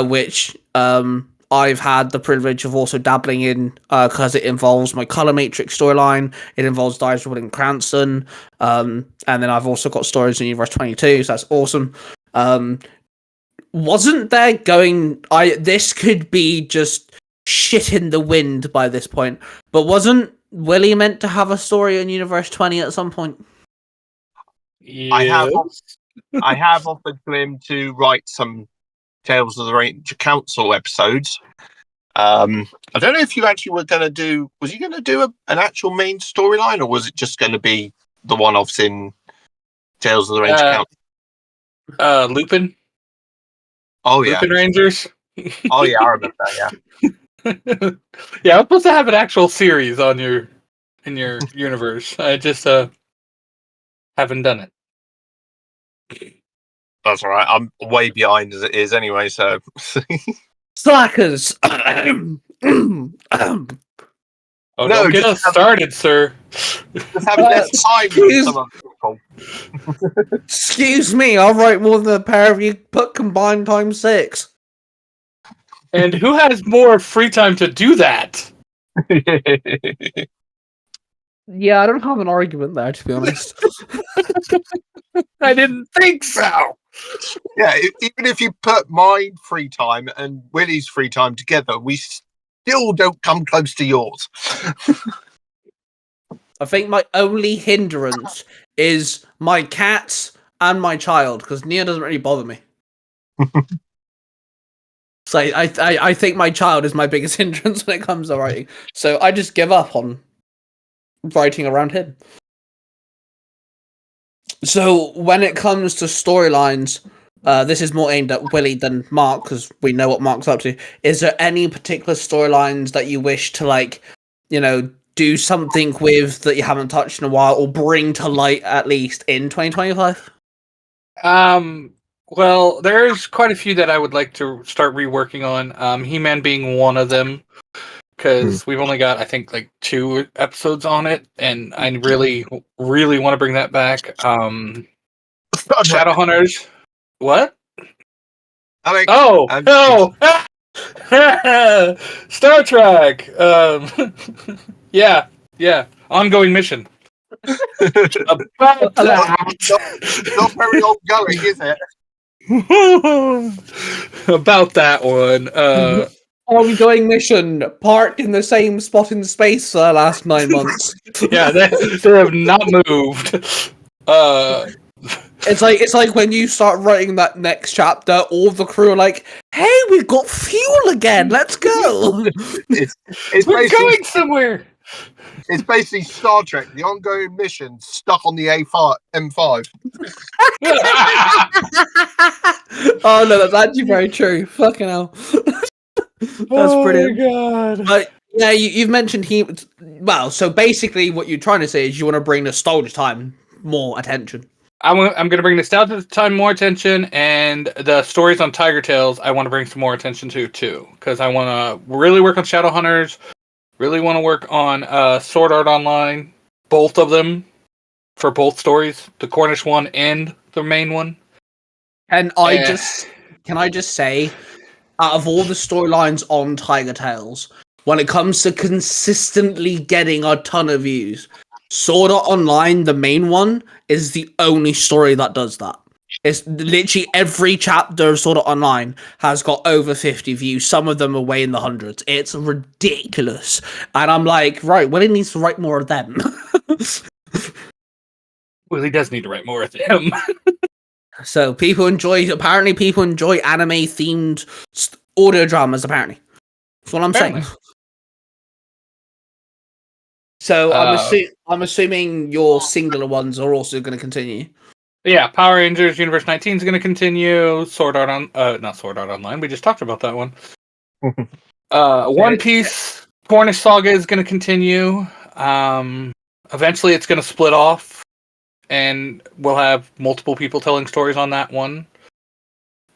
[SPEAKER 1] which I've had the privilege of also dabbling in because it involves my Color Matrix storyline. It involves Dives Within Cranston, and then I've also got stories in Universe 22, so that's awesome. Wasn't there this could be just shit in the wind by this point, but wasn't Willie meant to have a story in Universe 20 at some point?
[SPEAKER 3] Yes.
[SPEAKER 2] I have offered to him to write some Tales of the Ranger Council episodes. I don't know if you actually were going to do. Was you going to do an actual main storyline, or was it just going to be the one-offs in Tales of the Ranger Council?
[SPEAKER 3] Lupin.
[SPEAKER 2] Oh yeah,
[SPEAKER 3] Lupin Rangers.
[SPEAKER 2] oh yeah, I remember that. Yeah.
[SPEAKER 3] Yeah, I'm supposed to have an actual series in your universe. I just haven't done it.
[SPEAKER 2] That's all right. I'm way behind as it is anyway. So
[SPEAKER 1] Slackers.
[SPEAKER 3] Oh,
[SPEAKER 2] No,
[SPEAKER 3] don't get us started, sir.
[SPEAKER 2] just having less time than some other people.
[SPEAKER 1] Excuse me, I'll write more than a pair of you put combined times 6.
[SPEAKER 3] And who has more free time to do that?
[SPEAKER 1] Yeah, I don't have an argument there, to be honest.
[SPEAKER 3] I didn't think so.
[SPEAKER 2] Yeah, even if you put my free time and Willie's free time together, we still don't come close to yours.
[SPEAKER 1] I think my only hindrance is my cats and my child, because Nia doesn't really bother me. So I think my child is my biggest hindrance when it comes to writing. So I just give up on writing around him. So when it comes to storylines, this is more aimed at Willie than Mark, because we know what Mark's up to. Is there any particular storylines that you wish to, do something with that you haven't touched in a while, or bring to light at least in 2025?
[SPEAKER 3] Well, there's quite a few that I would like to start reworking on. He-Man being one of them, because we've only got, I think, like 2 episodes on it, and I really, really want to bring that back. Shadowhunters. What?
[SPEAKER 2] I mean,
[SPEAKER 3] Oh, no! Star Trek. Yeah. Ongoing mission. About that.
[SPEAKER 2] not very ongoing, is it?
[SPEAKER 3] About that one.
[SPEAKER 1] Ongoing mission, parked in the same spot in space for the last 9 months.
[SPEAKER 3] Yeah, they have not moved.
[SPEAKER 1] It's like when you start writing that next chapter, all the crew are like, "Hey, we've got fuel again. Let's go."
[SPEAKER 2] It's
[SPEAKER 3] We're going somewhere.
[SPEAKER 2] It's basically Star Trek, the ongoing mission stuck on the M5.
[SPEAKER 1] Oh no, that's actually very true. Fucking hell. That's brilliant.
[SPEAKER 3] Oh my god.
[SPEAKER 1] But yeah, you've mentioned well, so basically what you're trying to say is you want to bring Nostalgia Time more attention.
[SPEAKER 3] I'm going to bring Nostalgia Time more attention, and the stories on Tiger Tales I want to bring some more attention to too, because I want to really work on Shadowhunters, really want to work on Sword Art Online, both of them, for both stories, the Cornish one and the main one.
[SPEAKER 1] And can I just say, out of all the storylines on Tiger Tales, when it comes to consistently getting a ton of views, Sword Art Online, the main one, is the only story that does that. It's literally every chapter of Sword Art Online has got over 50 views. Some of them are way in the hundreds. It's ridiculous. And I'm like, right, Willie needs to write more of them.
[SPEAKER 3] Well, he does need to write more of them.
[SPEAKER 1] So apparently people enjoy anime-themed audio dramas, apparently. That's what I'm saying. So I'm assuming your singular ones are also going to continue.
[SPEAKER 3] Yeah, Power Rangers Universe 19 is going to continue. Not Sword Art Online. We just talked about that one. One Piece Cornish Saga is going to continue. Eventually, it's going to split off, and we'll have multiple people telling stories on that one.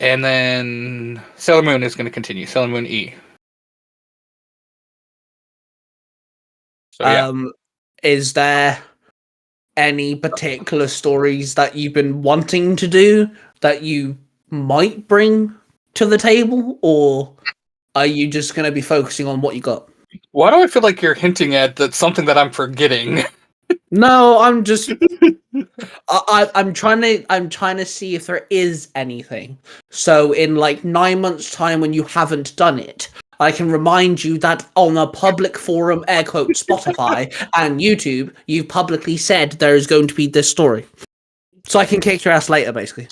[SPEAKER 3] And then Sailor Moon is going to continue. Sailor Moon E. So yeah.
[SPEAKER 1] Is there any particular stories that you've been wanting to do that you might bring to the table, or are you just going to be focusing on what you got?
[SPEAKER 3] Why do I feel like you're hinting at that something that I'm forgetting?
[SPEAKER 1] No, I'm just I'm trying to see if there is anything. So in like 9 months' time, when you haven't done it, I can remind you that on a public forum, air quote, Spotify and YouTube, you've publicly said there is going to be this story. So I can kick your ass later, basically.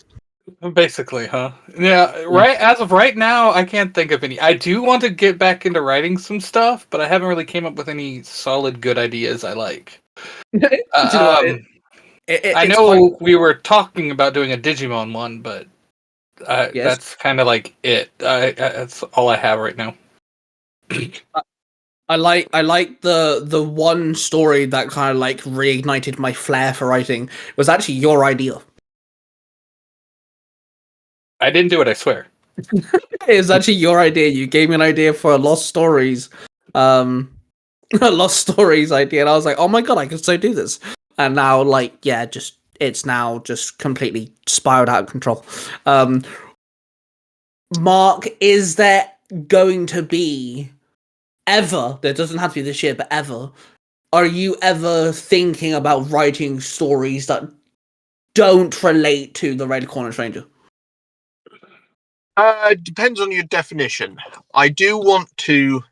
[SPEAKER 3] Basically, huh? Yeah, right. As of right now, I can't think of any. I do want to get back into writing some stuff, but I haven't really came up with any solid good ideas I like.
[SPEAKER 1] Do you know what?
[SPEAKER 3] I know we were talking about doing a Digimon one, but
[SPEAKER 1] Yes.
[SPEAKER 3] that's kind of like it. That's all I have right now.
[SPEAKER 1] I like the one story that kind of like reignited my flair for writing. It was actually your idea.
[SPEAKER 3] I didn't do it, I swear.
[SPEAKER 1] It was actually your idea. You gave me an idea for a Lost Stories, a Lost Stories idea, and I was like, oh my god, I can so do this. And now, like, yeah, it's now just completely spiraled out of control. Mark, is there going to be ever? There doesn't have to be this year, but ever. Are you ever thinking about writing stories that don't relate to the Red Cornish Ranger?
[SPEAKER 2] Depends on your definition. I do want to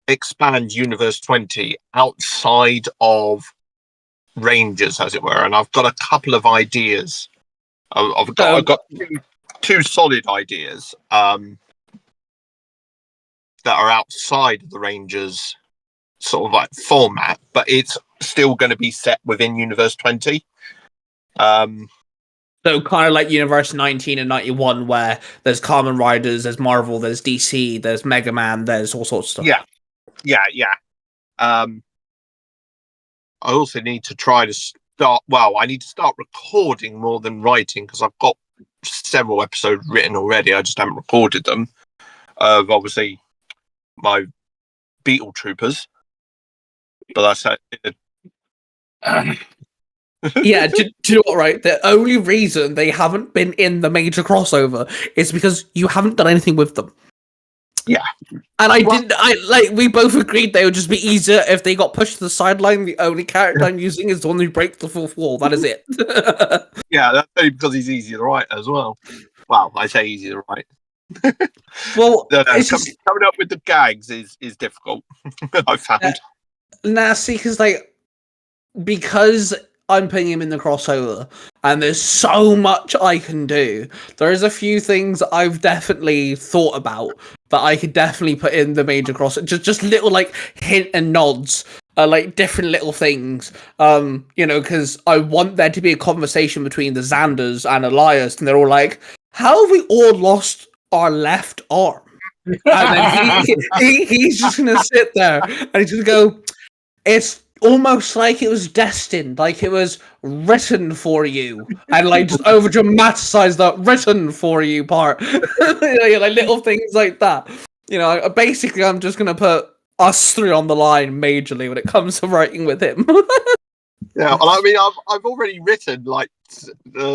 [SPEAKER 2] expand Universe 20 outside of Rangers, as it were, and I've got a couple of ideas. I've got two solid ideas that are outside of the Rangers sort of like format, but it's still going to be set within Universe 20.
[SPEAKER 1] So kind of like Universe 19 and 91, where there's Kamen Riders, there's Marvel, there's DC, there's Mega Man, there's all sorts of stuff.
[SPEAKER 2] Yeah. I also need to try to start. Well, I need to start recording more than writing, because I've got several episodes written already. I just haven't recorded them. Of obviously my Beetle Troopers, but that's it.
[SPEAKER 1] Yeah, do you know what, right? The only reason they haven't been in the major crossover is because you haven't done anything with them.
[SPEAKER 2] Yeah.
[SPEAKER 1] And we both agreed they would just be easier if they got pushed to the sideline. The only character I'm using is the one who breaks the fourth wall. That is it.
[SPEAKER 2] Yeah, that's only because he's easy to write as well. Well, I say easy to write.
[SPEAKER 1] Well,
[SPEAKER 2] coming up with the gags is difficult. I found.
[SPEAKER 1] Now, see, because I'm putting him in the crossover, and there's so much I can do. There's a few things I've definitely thought about that I could definitely put in the major crossover. Just little like hint and nods, like different little things. Because I want there to be a conversation between the Xanders and Elias, and they're all like, "How have we all lost our left arm?" And then he's just gonna sit there and he's gonna go, "It's almost like it was destined, like it was written for you," and like just over dramatize that "written for you" part. Like little things like that. Basically, I'm just gonna put us three on the line majorly when it comes to writing with him.
[SPEAKER 2] Yeah, well, I mean, I've already written like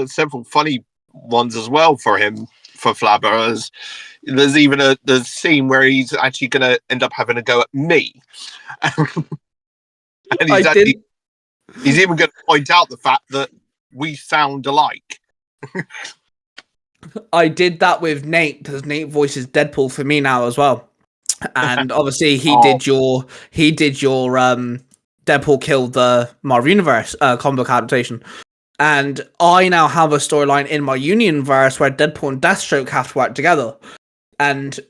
[SPEAKER 2] several funny ones as well for him, for Flabber. There's even the scene where he's actually going to end up having a go at me. And he's even going to point out the fact that we sound alike.
[SPEAKER 1] I did that with Nate, because Nate voices Deadpool for me now as well. And obviously he did your Deadpool killed the Marvel Universe comic book adaptation. And I now have a storyline in my Unionverse where Deadpool and Deathstroke have to work together. And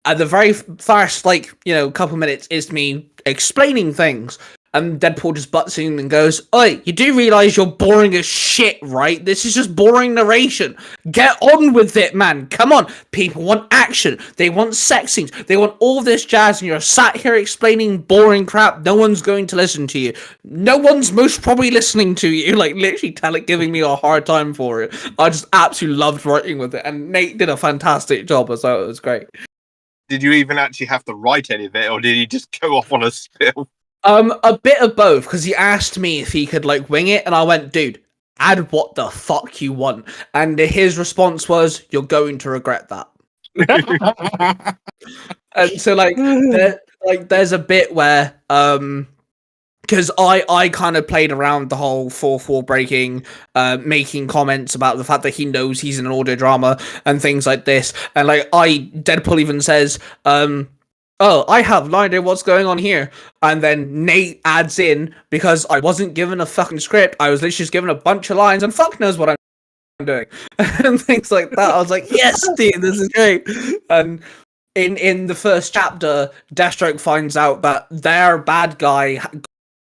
[SPEAKER 1] at the very first, couple minutes is me explaining things. And Deadpool just butts in and goes, "Oi, you do realize you're boring as shit, right? This is just boring narration. Get on with it, man. Come on. People want action. They want sex scenes. They want all this jazz, and you're sat here explaining boring crap. No one's going to listen to you. No one's most probably listening to you." Like, literally giving me a hard time for it. I just absolutely loved writing with it. And Nate did a fantastic job as well. It was great.
[SPEAKER 2] Did you even actually have to write any of it, or did he just go off on a spill?
[SPEAKER 1] A bit of both, because he asked me if he could like wing it, and I went, "Dude, add what the fuck you want." And his response was, "You're going to regret that." And so there's a bit where because I kind of played around the whole fourth wall breaking, making comments about the fact that he knows he's in an audio drama and things like this, and like Deadpool even says, "Oh, I have no idea what's going on here." And then Nate adds in, because I wasn't given a fucking script, I was literally just given a bunch of lines, and fuck knows what I'm doing. And things like that. I was like, yes, dude, this is great. And in the first chapter, Deathstroke finds out that their bad guy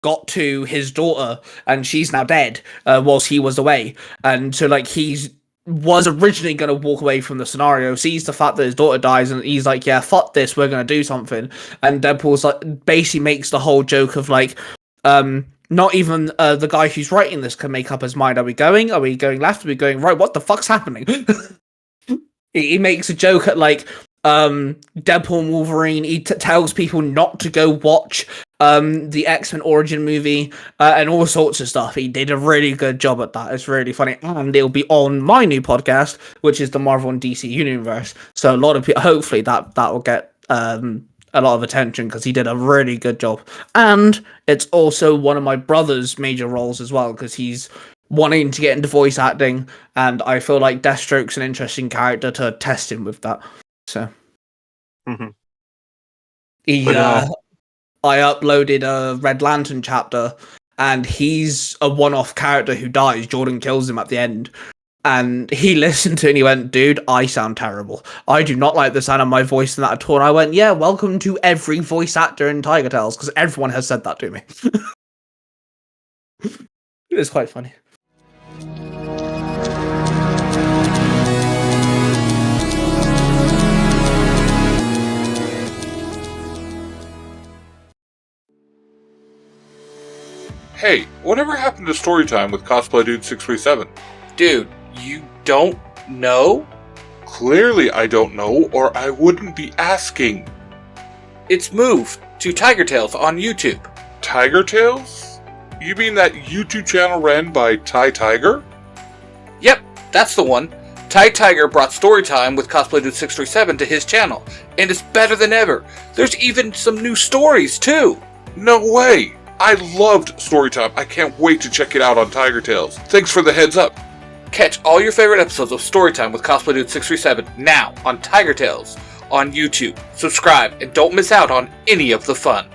[SPEAKER 1] got to his daughter, and she's now dead, whilst he was away. And so, like, was originally going to walk away from the scenario, sees the fact that his daughter dies, and he's like, "Yeah, fuck this, we're going to do something." And Deadpool's like, basically makes the whole joke of like, not even the guy who's writing this can make up his mind. Are we going left? Are we going right? What the fuck's happening? He makes a joke at like, Deadpool and Wolverine. He tells people not to go watch the X-Men origin movie, and all sorts of stuff. He did a really good job at that. It's really funny, and it'll be on my new podcast, which is the Marvel and DC Universe. So a lot of people, hopefully that will get a lot of attention, because he did a really good job. And it's also one of my brother's major roles as well, because he's wanting to get into voice acting, and I feel like Deathstroke's an interesting character to test him with that. So I uploaded a Red Lantern chapter, and he's a one-off character who dies. Jordan kills him at the end. And he listened to it and he went, "Dude, I sound terrible. I do not like the sound of my voice in that at all." And I went, "Yeah, welcome to every voice actor in Tiger Tales," because everyone has said that to me. It's quite funny.
[SPEAKER 5] Hey, whatever happened to Storytime with Cosplaydude637?
[SPEAKER 3] Dude, you don't know?
[SPEAKER 5] Clearly I don't know, or I wouldn't be asking.
[SPEAKER 3] It's moved to Tiger Tales on YouTube.
[SPEAKER 5] Tiger Tales? You mean that YouTube channel ran by Ty Tiger?
[SPEAKER 3] Yep, that's the one. Ty Tiger brought Storytime with Cosplaydude637 to his channel, and it's better than ever. There's even some new stories, too.
[SPEAKER 5] No way! I loved Storytime. I can't wait to check it out on Tiger Tales. Thanks for the heads up.
[SPEAKER 3] Catch all your favorite episodes of Storytime with Cosplaydude637 now on Tiger Tales on YouTube. Subscribe and don't miss out on any of the fun.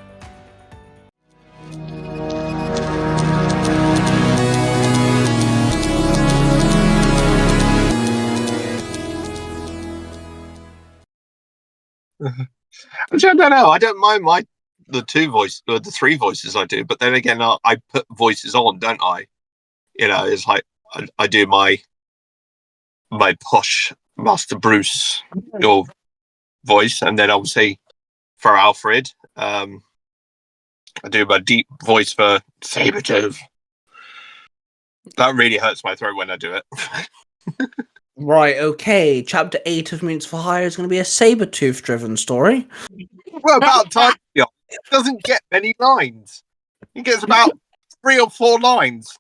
[SPEAKER 2] I don't know. I don't mind the three voices I do, but then again, I put voices on, don't I? You know, it's like I do my posh Master Bruce your voice, and then obviously for Alfred, I do my deep voice for Sabretooth. That really hurts my throat when I do it.
[SPEAKER 1] Right, okay. Chapter 8 of Mutants for Hire is going to be a Sabretooth-driven story.
[SPEAKER 2] Well, about time. It doesn't get many lines. He gets about 3 or 4 lines.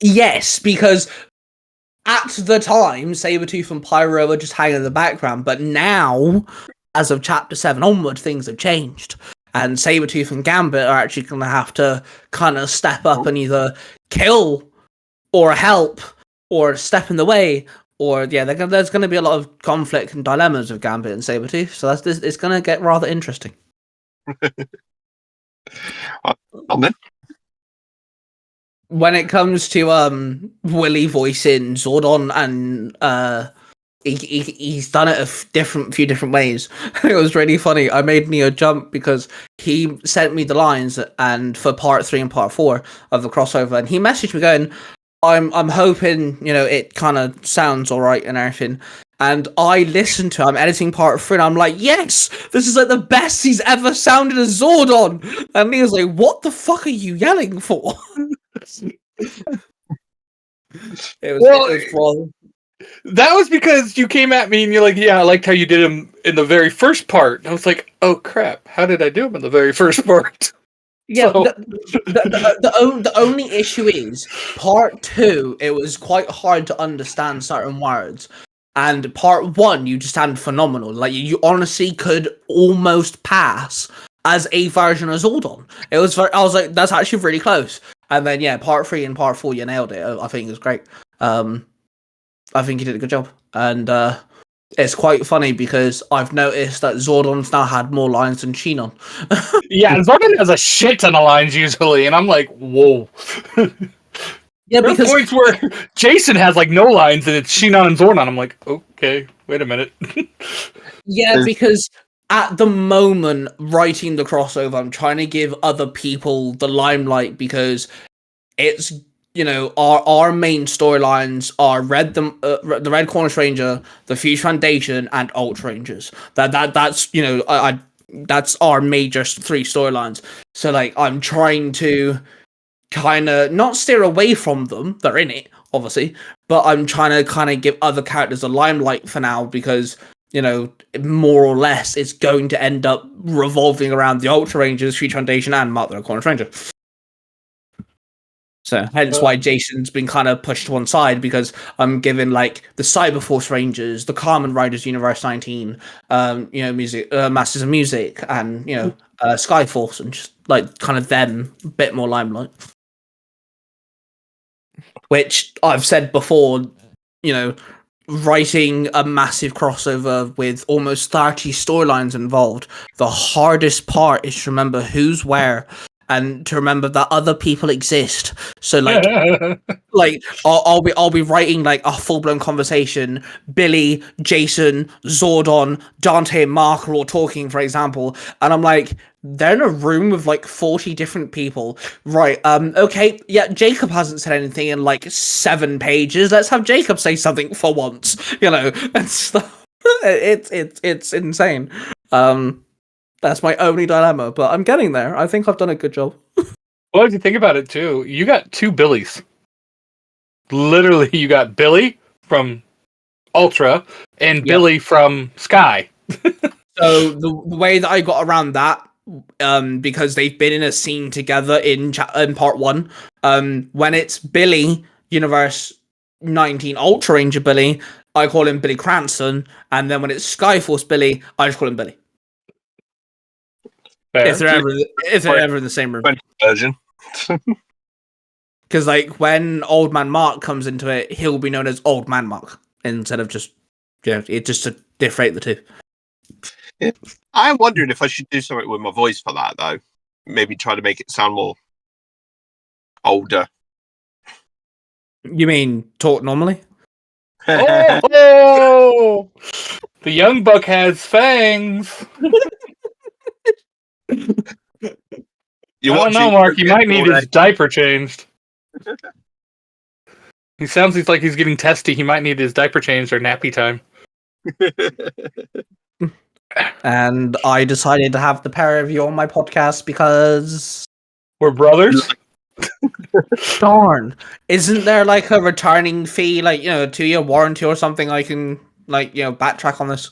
[SPEAKER 1] Yes, because at the time, Sabretooth and Pyro were just hanging in the background, but now, as of Chapter 7 onward, things have changed. And Sabretooth and Gambit are actually going to have to kind of step up and either kill or help or step in the way. Or, yeah, there's going to be a lot of conflict and dilemmas with Gambit and Sabretooth, so it's going to get rather interesting. When it comes to Willy voicing Zordon and he's done it a few different ways. It was really funny. I made Neo jump because he sent me the lines and for part 3 and part 4 of the crossover, and he messaged me going, I'm hoping, it kind of sounds all right and everything. And I listened to it. I'm editing part 3, and I'm like, yes, this is like the best he's ever sounded as Zordon. And he was like, what the fuck are you yelling for? It was wrong.
[SPEAKER 3] That was because you came at me and you're like, yeah, I liked how you did him in the very first part. And I was like, oh crap, how did I do him in the very first part?
[SPEAKER 1] Yeah,
[SPEAKER 3] So-
[SPEAKER 1] the only issue is part 2. It was quite hard to understand certain words, and part 1 you just had phenomenal. Like you honestly could almost pass as a version of Zordon. It was I was like, that's actually really close. And then part 3 and part 4 you nailed it. I think it was great. I think you did a good job, and it's quite funny because I've noticed that Zordon's now had more lines than Shinon.
[SPEAKER 3] yeah, Zordon has a shit ton of lines usually, and I'm like, whoa.
[SPEAKER 1] Yeah,
[SPEAKER 3] There are
[SPEAKER 1] because
[SPEAKER 3] points where Jason has like no lines and it's Shinon and Zordon. I'm like, okay, wait a minute.
[SPEAKER 1] because at the moment writing the crossover, I'm trying to give other people the limelight because it's our main storylines are the Red Cornish Ranger, the Future Foundation, and Ultra Rangers. That's that's our major 3 storylines. So like I'm trying to kind of not steer away from them. They're in it, obviously, but I'm trying to kind of give other characters a limelight for now because more or less it's going to end up revolving around the Ultra Rangers, Future Foundation, and Mark the Red Cornish Ranger. So hence why Jason's been kind of pushed to one side because I'm giving like the Cyberforce Rangers, the Kamen Riders Universe 19, music, Masters of Music, and Skyforce, and just like kind of them a bit more limelight. Which I've said before, writing a massive crossover with almost 30 storylines involved, the hardest part is to remember who's where and to remember that other people exist. So like I'll be writing like a full blown conversation. Billy, Jason, Zordon, Dante, and Mark are all talking, for example, and I'm like, they're in a room with like 40 different people, right? Okay, yeah, Jacob hasn't said anything in like 7 pages. Let's have Jacob say something for once, and stuff. It's insane. That's my only dilemma, but I'm getting there. I think I've done a good job.
[SPEAKER 3] Well, if you think about it too, you got 2 Billies. Literally, you got Billy from Ultra and Billy from Sky.
[SPEAKER 1] So the way that I got around that, because they've been in a scene together in part 1, when it's Billy Universe 19 Ultra Ranger Billy, I call him Billy Cranston, and then when it's Skyforce Billy, I just call him Billy.
[SPEAKER 3] Fair.
[SPEAKER 1] If they're ever in the same room.
[SPEAKER 2] Version.
[SPEAKER 1] Because like when Old Man Mark comes into it, he'll be known as Old Man Mark instead of just it just to differentiate the 2.
[SPEAKER 2] Yeah. I'm wondering if I should do something with my voice for that though. Maybe try to make it sound more older.
[SPEAKER 1] You mean talk normally?
[SPEAKER 3] Oh! The young buck has fangs.
[SPEAKER 2] You
[SPEAKER 3] I don't know, Mark. He might need his diaper changed. He sounds like he's getting testy. He might need his diaper changed or nappy time.
[SPEAKER 1] And I decided to have the pair of you on my podcast because
[SPEAKER 3] We're brothers.
[SPEAKER 1] darn, isn't there like a returning fee, like a 2-year warranty or something? I can backtrack on this.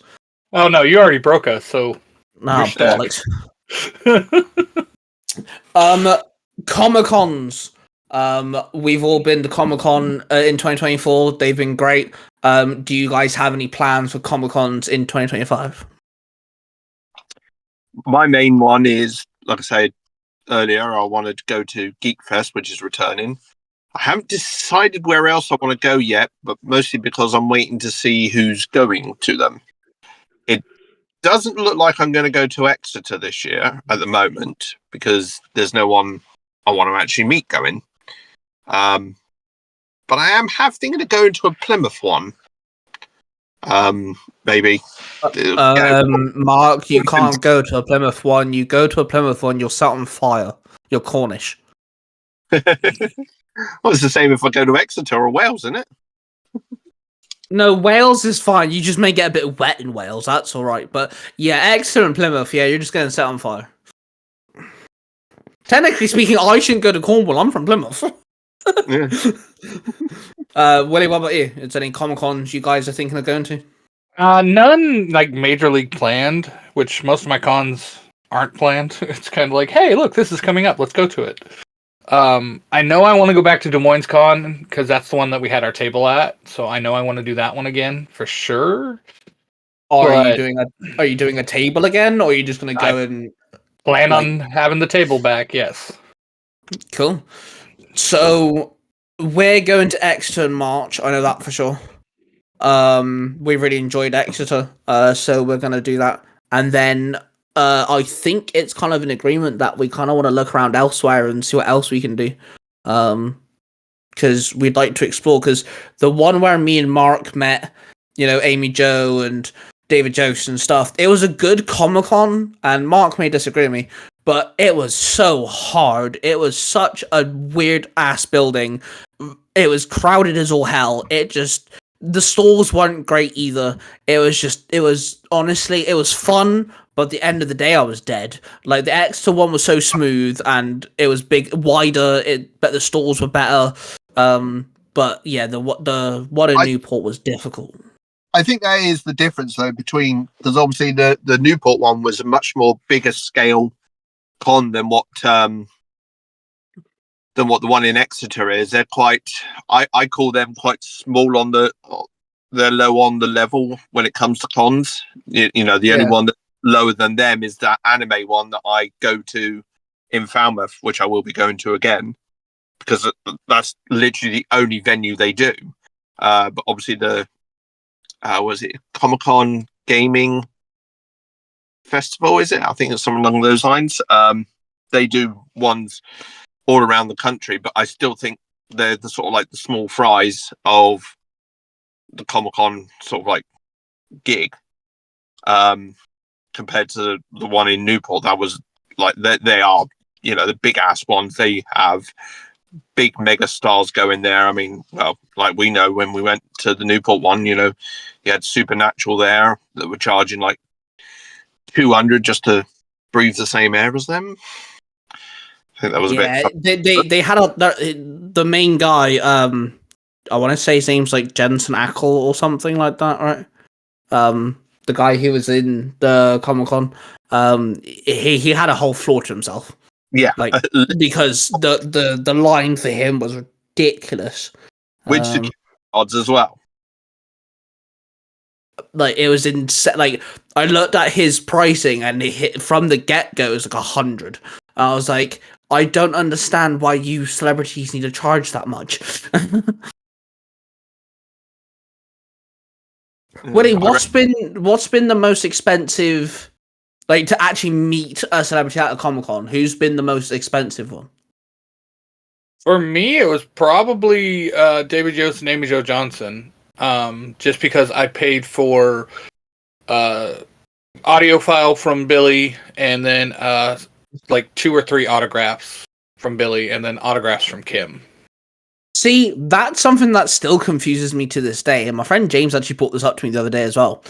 [SPEAKER 3] Oh no, you already broke us. So
[SPEAKER 1] Nah,
[SPEAKER 3] stuck.
[SPEAKER 1] bollocks. Comic-Cons. We've all been to Comic-Con in 2024. They've been great. Do you guys have any plans for Comic-Cons in 2025?
[SPEAKER 2] My main one is, like I said earlier, I wanted to go to Geek Fest, which is returning. I haven't decided where else I want to go yet, but mostly because I'm waiting to see who's going to them. It doesn't look like I'm going to go to Exeter this year at the moment because there's no one I want to actually meet going. But I am thinking of going to a Plymouth one. Maybe.
[SPEAKER 1] Mark, you can't go to a Plymouth one. You go to a Plymouth one, you'll set on fire. You're Cornish.
[SPEAKER 2] Well, it's the same if I go to Exeter or Wales, isn't it?
[SPEAKER 1] No, Wales is fine. You just may get a bit wet in Wales. That's all right. But yeah, Exeter and Plymouth, yeah, you're just going to set on fire. Technically speaking, I shouldn't go to Cornwall. I'm from Plymouth.
[SPEAKER 2] Yeah.
[SPEAKER 1] Willie, what about you? Is there any Comic Cons you guys are thinking of going to?
[SPEAKER 3] None like major league planned, which most of my cons aren't planned. It's kind of like, hey, look, this is coming up. Let's go to it. I know I want to go back to Des Moines Con because that's the one that we had our table at. So I know I want to do that one again for sure.
[SPEAKER 1] Or are you doing a table again, or are you just going to go and
[SPEAKER 3] plan on having the table back? Yes.
[SPEAKER 1] Cool. So we're going to Exeter in March. I know that for sure. We really enjoyed Exeter, so we're gonna do that. And then I think it's kind of an agreement that we kind of want to look around elsewhere and see what else we can do. Because we'd like to explore. Because the one where me and Mark met, Amy Jo and David Joseph and stuff, it was a good Comic-Con, and Mark may disagree with me, but it was so hard. It was such a weird ass building. It was crowded as all hell. The stalls weren't great either. It was honestly, it was fun, but at the end of the day, I was dead. Like, the Exeter one was so smooth, and it was wider, but the stalls were better. But yeah, the one in Newport was difficult.
[SPEAKER 2] I think that is the difference, though, because obviously the Newport one was a much more bigger scale con than what the one in Exeter is. They're quite, I call them quite small they're low on the level when it comes to cons. The only one that's lower than them is that anime one that I go to in Falmouth, which I will be going to again, because that's literally the only venue they do. But obviously was it Comic-Con Gaming Festival, is it? I think it's something along those lines. They do ones all around the country, but I still think they're the sort of like the small fries of the Comic-Con sort of like gig, compared to the one in Newport. That was like, they are, the big ass ones. They have big mega stars going there. I mean, well, like we know when we went to the Newport one, you had Supernatural there that were charging like $200 just to breathe the same air as them. I think that was a bit.
[SPEAKER 1] They had the main guy. I want to say his name's like Jensen Ackle or something like that, right? The guy who was in the Comic-Con. He had a whole floor to himself.
[SPEAKER 2] Yeah,
[SPEAKER 1] like because the line for him was ridiculous.
[SPEAKER 2] With odds as well.
[SPEAKER 1] Like, it was like, I looked at his pricing and it hit from the get-go. It was like 100. I was like, I don't understand why you celebrities need to charge that much. Willie, what's been the most expensive, like, to actually meet a celebrity at a Comic-Con? Who's been the most expensive one?
[SPEAKER 3] For me, it was probably David Joseph and Amy Jo Johnson. Just because I paid for audio file from Billy, and then like 2 or 3 autographs from Billy, and then autographs from Kim.
[SPEAKER 1] See, that's something that still confuses me to this day, and my friend James actually brought this up to me the other day as well.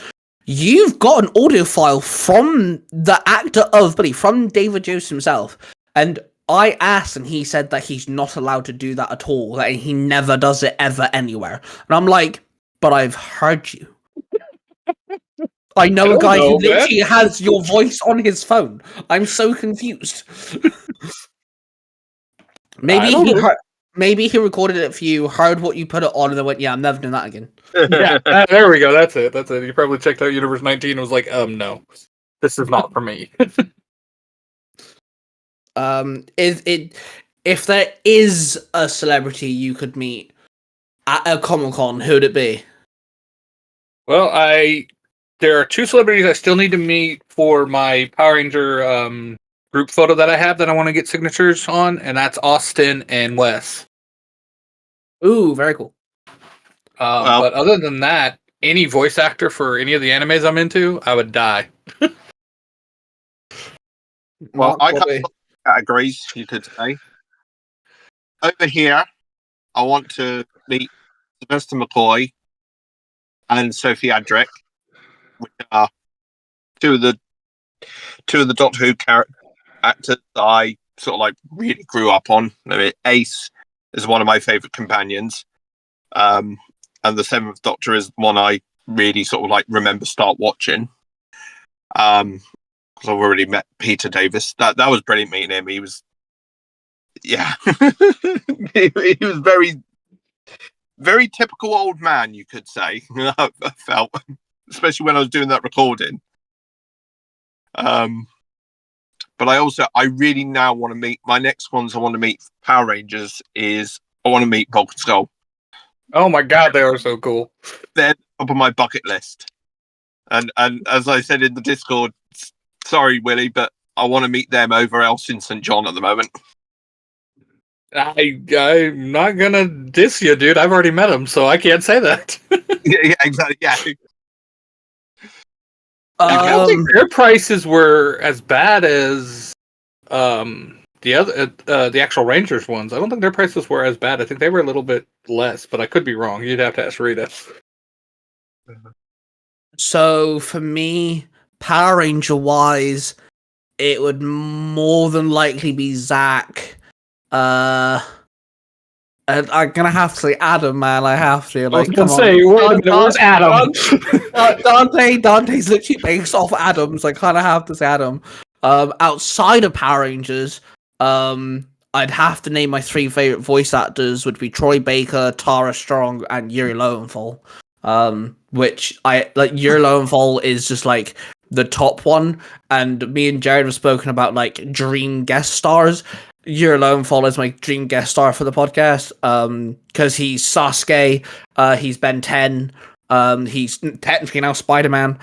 [SPEAKER 1] You've got an audio file from the actor of Billy, from David Joseph himself, and I asked, and he said that he's not allowed to do that at all, that he never does it ever anywhere. And I'm like, but I've heard you. I know a guy who literally has your voice on his phone. I'm so confused. Maybe he recorded it for you, heard what you put it on, and then went, yeah, I'm never doing that again.
[SPEAKER 3] Yeah, there we go. That's it. You probably checked out Universe 19 and was like, no, this is not for me.
[SPEAKER 1] If there is a celebrity you could meet at a Comic-Con, who'd it be?
[SPEAKER 3] Well, there are 2 celebrities I still need to meet for my Power Ranger group photo that I have that I want to get signatures on, and that's Austin and Wes.
[SPEAKER 1] Ooh, very cool.
[SPEAKER 3] But other than that, any voice actor for any of the animes I'm into, I would die.
[SPEAKER 2] Well, I
[SPEAKER 1] Probably.
[SPEAKER 2] come categories, you could say. Over here, I want to meet Sylvester McCoy and Sophie Adric, which are two of the Doctor Who actors that I sort of like really grew up on. I mean, Ace is one of my favourite companions, and the Seventh Doctor is one I really sort of like remember start watching. Because I've already met Peter Davis. That was brilliant meeting him. He was, yeah, he was very, very typical old man, you could say. I felt, especially when I was doing that recording. But I really now want to meet, my next ones I want to meet Power Rangers is, I want to meet Bulk and Skull.
[SPEAKER 3] Oh my god, they are so cool.
[SPEAKER 2] They're top of my bucket list. And as I said in the Discord, sorry, Willie, but I want to meet them over Elsin St. John at the moment.
[SPEAKER 3] I'm not gonna diss you, dude. I've already met him, so I can't say that.
[SPEAKER 2] Yeah, exactly. Yeah.
[SPEAKER 3] I don't think their prices were as bad as the actual Rangers ones. I don't think their prices were as bad. I think they were a little bit less, but I could be wrong. You'd have to ask Rita.
[SPEAKER 1] So for me, Power Ranger wise, it would more than likely be Zach. And I'm gonna have to say Adam, man. I have to. Like, come on.
[SPEAKER 3] where's Adam?
[SPEAKER 1] Dante's literally based off Adams. I kind of have to say Adam. Outside of Power Rangers, I'd have to name my three favorite voice actors, would be Troy Baker, Tara Strong, and Yuri Lowenthal. Which I like. Yuri Lowenthal is just like the top one, and me and Jared have spoken about like dream guest stars. Yuri Lowenthal is my dream guest star for the podcast, because he's Sasuke, he's Ben 10, he's technically now Spider-Man,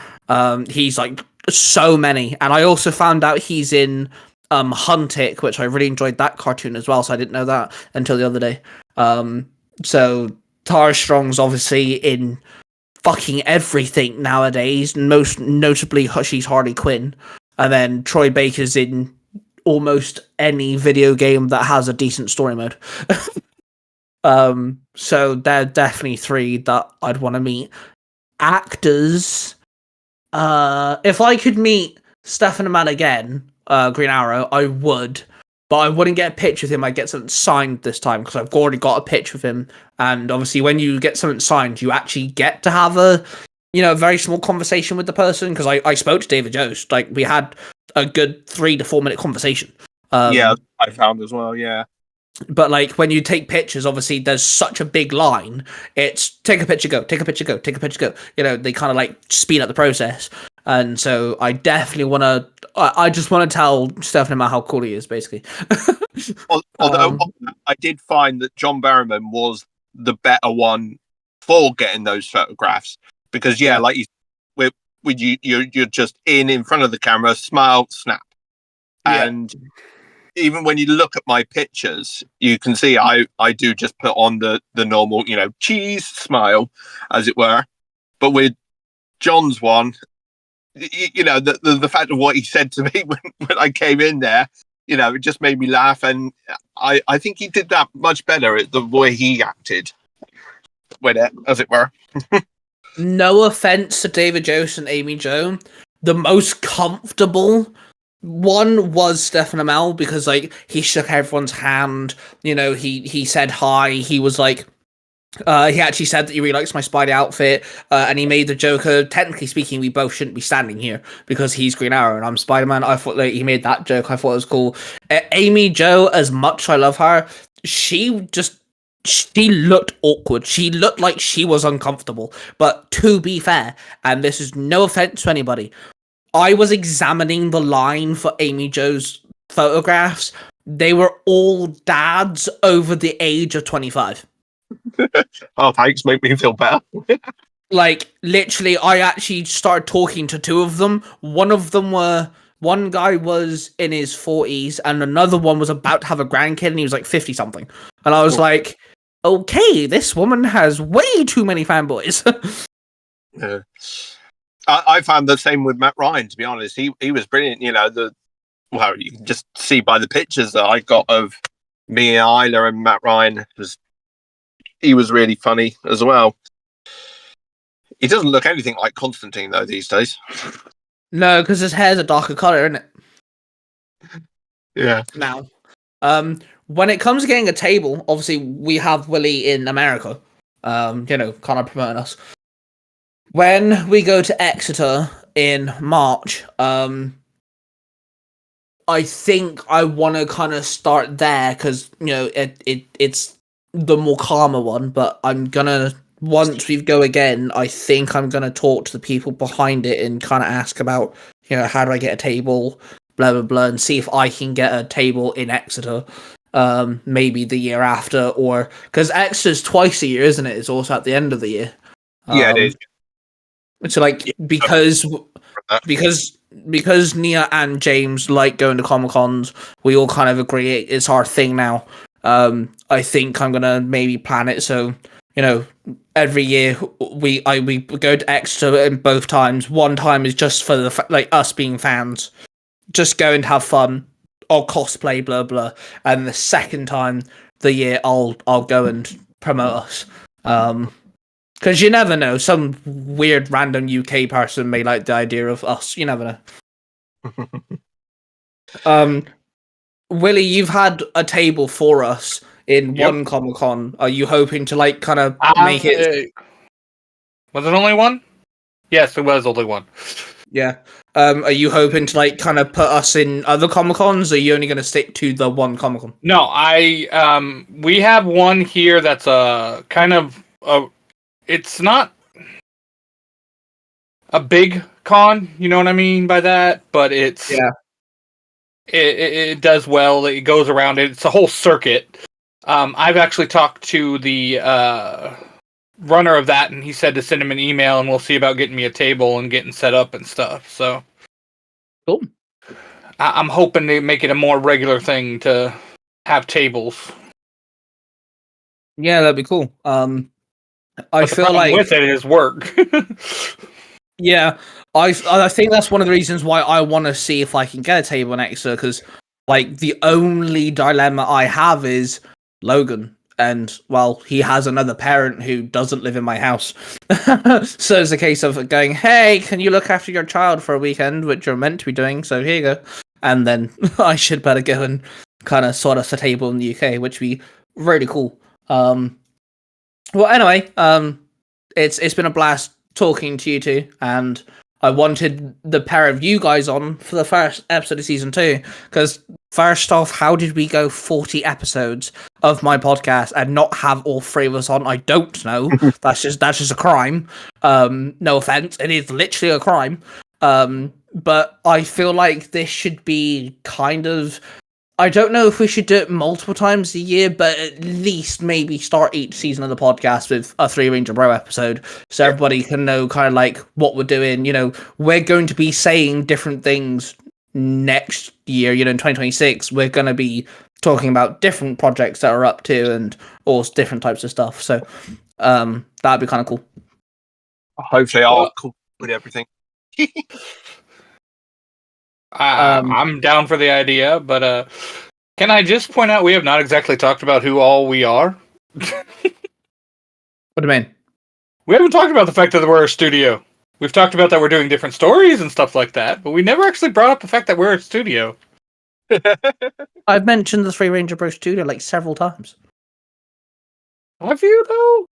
[SPEAKER 1] he's like so many, and I also found out he's in Huntic, which I really enjoyed that cartoon as well, so I didn't know that until the other day. So Tara Strong's obviously in fucking everything nowadays, most notably she's Harley Quinn, and then Troy Baker's in almost any video game that has a decent story mode. So they're definitely three that I'd want to meet. Actors, if I could meet Stefan Amell again, Green Arrow, I would, but I wouldn't get a picture with him. I'd get something signed this time because I've already got a picture of him, and obviously when you get something signed, you actually get to have a very small conversation with the person, because I spoke to David Jost. Like, we had a good 3 to 4 minute conversation.
[SPEAKER 2] Yeah, I found as well, yeah.
[SPEAKER 1] But like when you take pictures, obviously there's such a big line. It's take a picture, go, take a picture, go, take a picture, go. They kind of like speed up the process. And so I definitely want to, I just want to tell Stefan how cool he is, basically.
[SPEAKER 2] Although I did find that John Barrowman was the better one for getting those photographs. Because, like you're just in front of the camera, smile, snap. Yeah. And even when you look at my pictures, you can see I do just put on the normal, cheese smile, as it were. But with John's one, the fact of what he said to me when I came in there, it just made me laugh. And I think he did that much better at the way he acted with it, as it were.
[SPEAKER 1] No offense to David Jost and Amy Jo, the most comfortable one was Stefan Amell, because like he shook everyone's hand, he said hi, he was like he actually said that he really likes my Spidey outfit, and he made the Joker, technically speaking, we both shouldn't be standing here because he's Green Arrow and I'm Spider-Man. I thought he made that joke, I thought it was cool. Amy Jo, as much I love her, she looked awkward. She looked like she was uncomfortable. But to be fair, and this is no offense to anybody, I was examining the line for Amy Jo's photographs. They were all dads over the age of 25.
[SPEAKER 2] Oh, thanks. Make me feel better.
[SPEAKER 1] Like, literally, I actually started talking to two of them. One guy was in his 40s, and another one was about to have a grandkid, and he was like 50-something. And I was like, okay, this woman has way too many fanboys.
[SPEAKER 2] Yeah. I found the same with Matt Ryan. To be honest, he was brilliant. You know, you can just see by the pictures that I got of Mia Isla and Matt Ryan. He was really funny as well. He doesn't look anything like Constantine though these days.
[SPEAKER 1] No, because his hair's a darker color, isn't it?
[SPEAKER 2] Yeah.
[SPEAKER 1] Now, when it comes to getting a table, obviously we have Willie in America. Kind of promoting us. When we go to Exeter in March, I think I want to kind of start there because it's the more calmer one. But I'm gonna once we go again, I think I'm gonna talk to the people behind it and kind of ask about how do I get a table, blah blah blah, and see if I can get a table in Exeter. Maybe the year after, or because Exeter's twice a year, isn't it? It's also at the end of the year.
[SPEAKER 2] Yeah, it is.
[SPEAKER 1] So because Nia and James like going to Comic Cons, we all kind of agree it's our thing now. I think I'm gonna maybe plan it so every year we go to Exeter, and both times. One time is just for the us being fans, just go and have fun. I'll cosplay, blah blah, and the second time the year I'll go and promote us. Because you never know, some weird random UK person may like the idea of us. You never know. Willie, you've had a table for us in one Comic Con. Are you hoping to kind of make it?
[SPEAKER 3] Was it only one? Yes, it was only one.
[SPEAKER 1] Yeah. Are you hoping to kind of put us in other Comic Cons? Or are you only going to stick to the one Comic Con?
[SPEAKER 3] No, we have one here that's a kind of it's not a big con, you know what I mean by that, but it's it does well. It goes around it. It's a whole circuit. I've actually talked to the runner of that, and he said to send him an email, and we'll see about getting me a table and getting set up and stuff. So
[SPEAKER 1] cool.
[SPEAKER 3] I'm hoping to make it a more regular thing to have tables.
[SPEAKER 1] Yeah, that'd be cool. I feel like
[SPEAKER 3] with it is work.
[SPEAKER 1] Yeah, I think that's one of the reasons why I want to see if I can get a table next to her, because the only dilemma I have is Logan, and well, he has another parent who doesn't live in my house. So it's a case of going, hey, can you look after your child for a weekend, which you're meant to be doing, so here you go. And then I should better go and kind of sort us a table in the UK, which would be really cool. Well, anyway, it's been a blast talking to you two, and I wanted the pair of you guys on for the first episode of season 2, because first off, how did we go 40 episodes of my podcast and not have all three of us on? I don't know. That's just a crime. No offense, it is literally a crime. But I feel like this should be kind of, I don't know if we should do it multiple times a year, but at least maybe start each season of the podcast with a 3 Ranger Bro episode, so everybody can know kind of what we're doing. We're going to be saying different things next year. In 2026, we're going to be talking about different projects that are up to and all different types of stuff. So that'd be kind of cool.
[SPEAKER 2] Hopefully, I'll cool with everything.
[SPEAKER 3] I'm down for the idea, but can I just point out we have not exactly talked about who all we are?
[SPEAKER 1] What do you mean?
[SPEAKER 3] We haven't talked about the fact that we're a studio. We've talked about that we're doing different stories and stuff like that, but we never actually brought up the fact that we're a studio.
[SPEAKER 1] I've mentioned the 3 Ranger Bro studio several times.
[SPEAKER 3] Have you, though?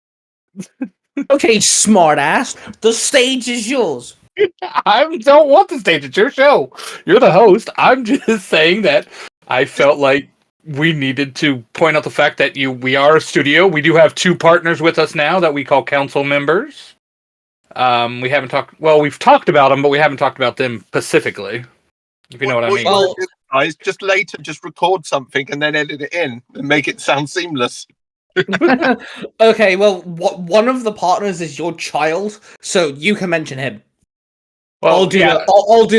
[SPEAKER 1] Okay, smartass. The stage is yours.
[SPEAKER 3] I don't want the stage. It's your show. You're the host. I'm just saying that I felt like we needed to point out the fact that we are a studio. We do have 2 partners with us now that we call council members. We haven't talked. Well, we've talked about them, but we haven't talked about them specifically. If you know what I mean.
[SPEAKER 2] Well, guys, just later, just record something and then edit it in and make it sound seamless.
[SPEAKER 1] Okay, well, one of the partners is your child, so you can mention him. Well, I'll do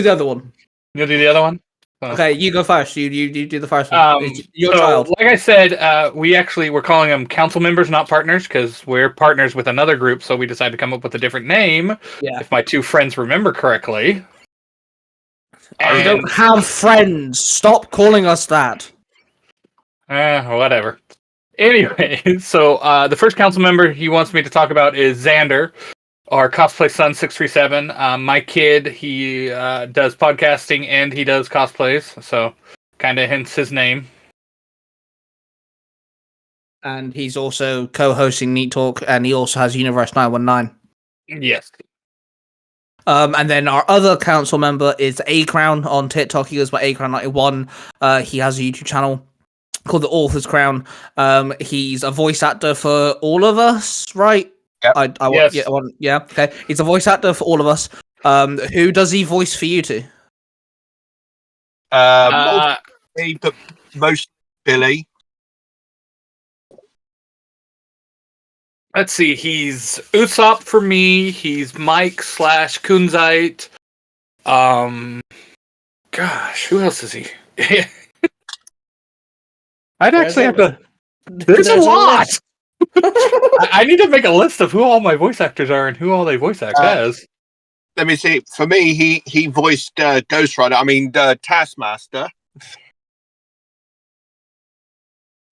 [SPEAKER 1] the other one.
[SPEAKER 3] You'll do the other one?
[SPEAKER 1] Okay, you go first. You do the first one. It's your
[SPEAKER 3] so,
[SPEAKER 1] child.
[SPEAKER 3] like I said, we're calling them council members, not partners, because we're partners with another group. So we decided to come up with a different name.
[SPEAKER 1] Yeah.
[SPEAKER 3] If my two friends remember correctly.
[SPEAKER 1] We don't have friends. Stop calling us that.
[SPEAKER 3] Whatever. Anyway, so the first council member he wants me to talk about is Xander, our cosplay son 637. My kid, he does podcasting and he does cosplays, so kind of hence his name.
[SPEAKER 1] And he's also co-hosting Neat Talk, and he also has Universe 919.
[SPEAKER 3] Yes.
[SPEAKER 1] And then our other council member is A Crown on TikTok. He goes by A Crown 91. He has a YouTube channel called The Author's Crown. He's a voice actor for all of us, right?
[SPEAKER 2] Yep.
[SPEAKER 3] Yes.
[SPEAKER 1] Okay. He's a voice actor for all of us. Who does he voice for you two?
[SPEAKER 2] Mostly, but most Billy.
[SPEAKER 3] Let's see. He's Usopp for me. He's Mike / Kunzite. Gosh, who else is he? I'd actually have to. There's a lot. I need to make a list of who all my voice actors are and who all they voice act as.
[SPEAKER 2] Let me see. For me, he voiced Ghost Rider. I mean, Taskmaster.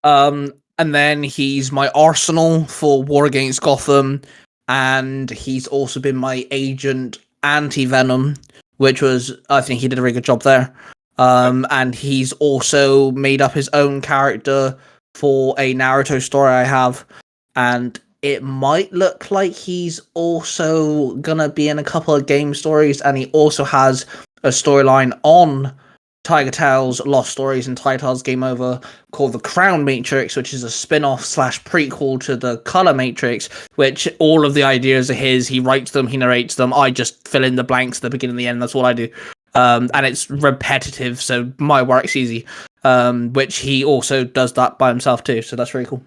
[SPEAKER 1] And then he's my Arsenal for War Against Gotham, and he's also been my agent Anti-Venom, which was, I think he did a very good job there. And he's also made up his own character for a Naruto story I have, and it might look like he's also gonna be in a couple of game stories, and he also has a storyline on Tiger Tales Lost Stories and Tiger Tales Game Over called The Crown Matrix, which is a spin-off / prequel to the Color Matrix, which all of the ideas are his. He writes them, he narrates them. I just fill in the blanks at the beginning and the end. That's all I do. And it's repetitive, so my work's easy. Which he also does that by himself too, so that's really cool.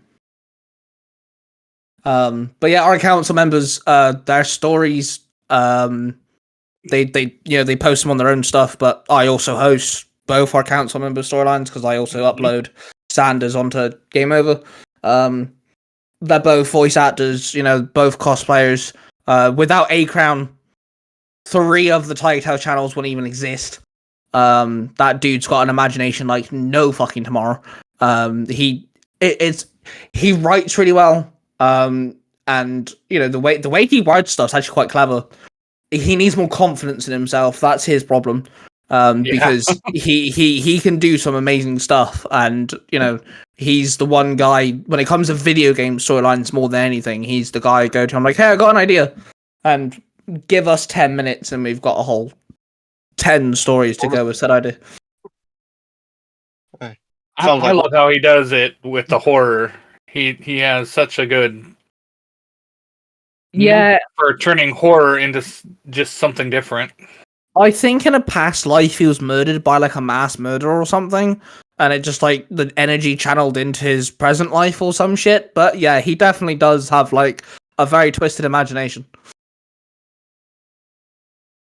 [SPEAKER 1] But yeah, our council members, their stories, they post them on their own stuff, but I also host both our council member storylines because I also upload Sanders onto Game Over. They're both voice actors, both cosplayers. Without A Crown, 3 of the Tiger Tail channels wouldn't even exist. That dude's got an imagination like no fucking tomorrow. He writes really well. And the way he writes stuff's actually quite clever. He needs more confidence in himself. That's his problem. Because he can do some amazing stuff, and he's the one guy when it comes to video game storylines more than anything. He's the guy I go to. I'm like, hey, I got an idea, and give us 10 minutes, and we've got a whole 10 stories to go with said idea.
[SPEAKER 3] I love how he does it with the horror. He has such a good for turning horror into just something different.
[SPEAKER 1] I think in a past life he was murdered by like a mass murderer or something, and it just like the energy channeled into his present life or some shit. But yeah, he definitely does have like a very twisted imagination.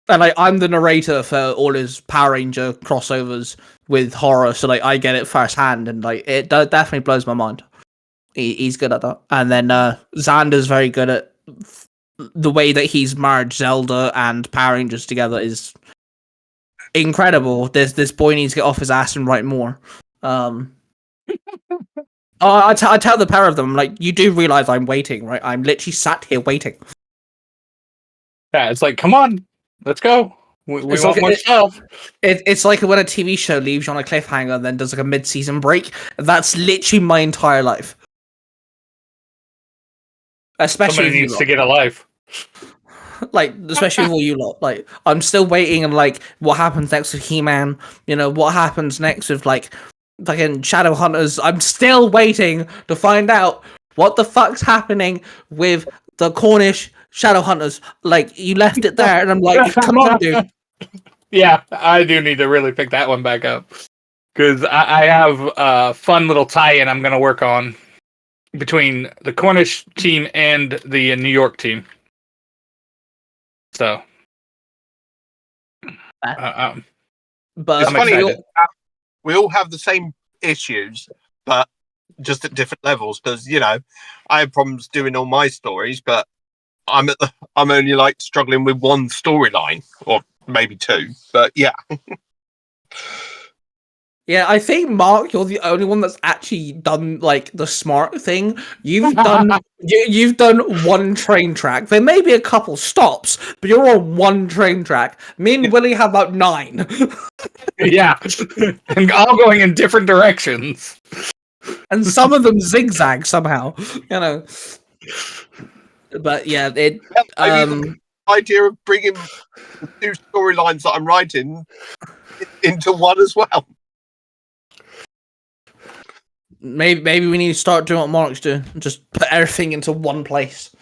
[SPEAKER 1] And like I'm the narrator for all his Power Ranger crossovers with horror, so like I get it firsthand, and like it definitely blows my mind. He's good at that. And then Xander's very good at the way that he's merged Zelda and Power Rangers together is incredible. This boy needs to get off his ass and write more. I tell the pair of them, like, you do realize I'm waiting, right? I'm literally sat here waiting.
[SPEAKER 3] Yeah, it's like, come on, let's go. We want
[SPEAKER 1] like,
[SPEAKER 3] more stuff.
[SPEAKER 1] It's like when a TV show leaves you on a cliffhanger and then does like a mid-season break. That's literally my entire life. Especially
[SPEAKER 3] somebody needs to get a life.
[SPEAKER 1] Like, especially with all you lot. Like, I'm still waiting and like, what happens next with He-Man? What happens next with like fucking Shadowhunters? I'm still waiting to find out what the fuck's happening with the Cornish Shadowhunters. Like, you left it there, and I'm like, come on, dude.
[SPEAKER 3] Yeah, I do need to really pick that one back up because I have a fun little tie-in I'm going to work on between the Cornish team and the New York team. So,
[SPEAKER 1] But
[SPEAKER 2] It's
[SPEAKER 3] I'm
[SPEAKER 2] funny.
[SPEAKER 3] excited.
[SPEAKER 2] We all have the same issues, but just at different levels. Because I have problems doing all my stories, but I'm only like struggling with one storyline or maybe two. But yeah.
[SPEAKER 1] Yeah, I think Mark, you're the only one that's actually done like the smart thing. You've done one train track. There may be a couple stops, but you're on one train track. Me and Willie have about 9,
[SPEAKER 3] Yeah, and all going in different directions.
[SPEAKER 1] and some of them zigzag somehow. But yeah, it
[SPEAKER 2] Maybe the idea of bringing the two storylines that I'm writing into one as well.
[SPEAKER 1] maybe we need to start doing what Mark's doing, just put everything into one place.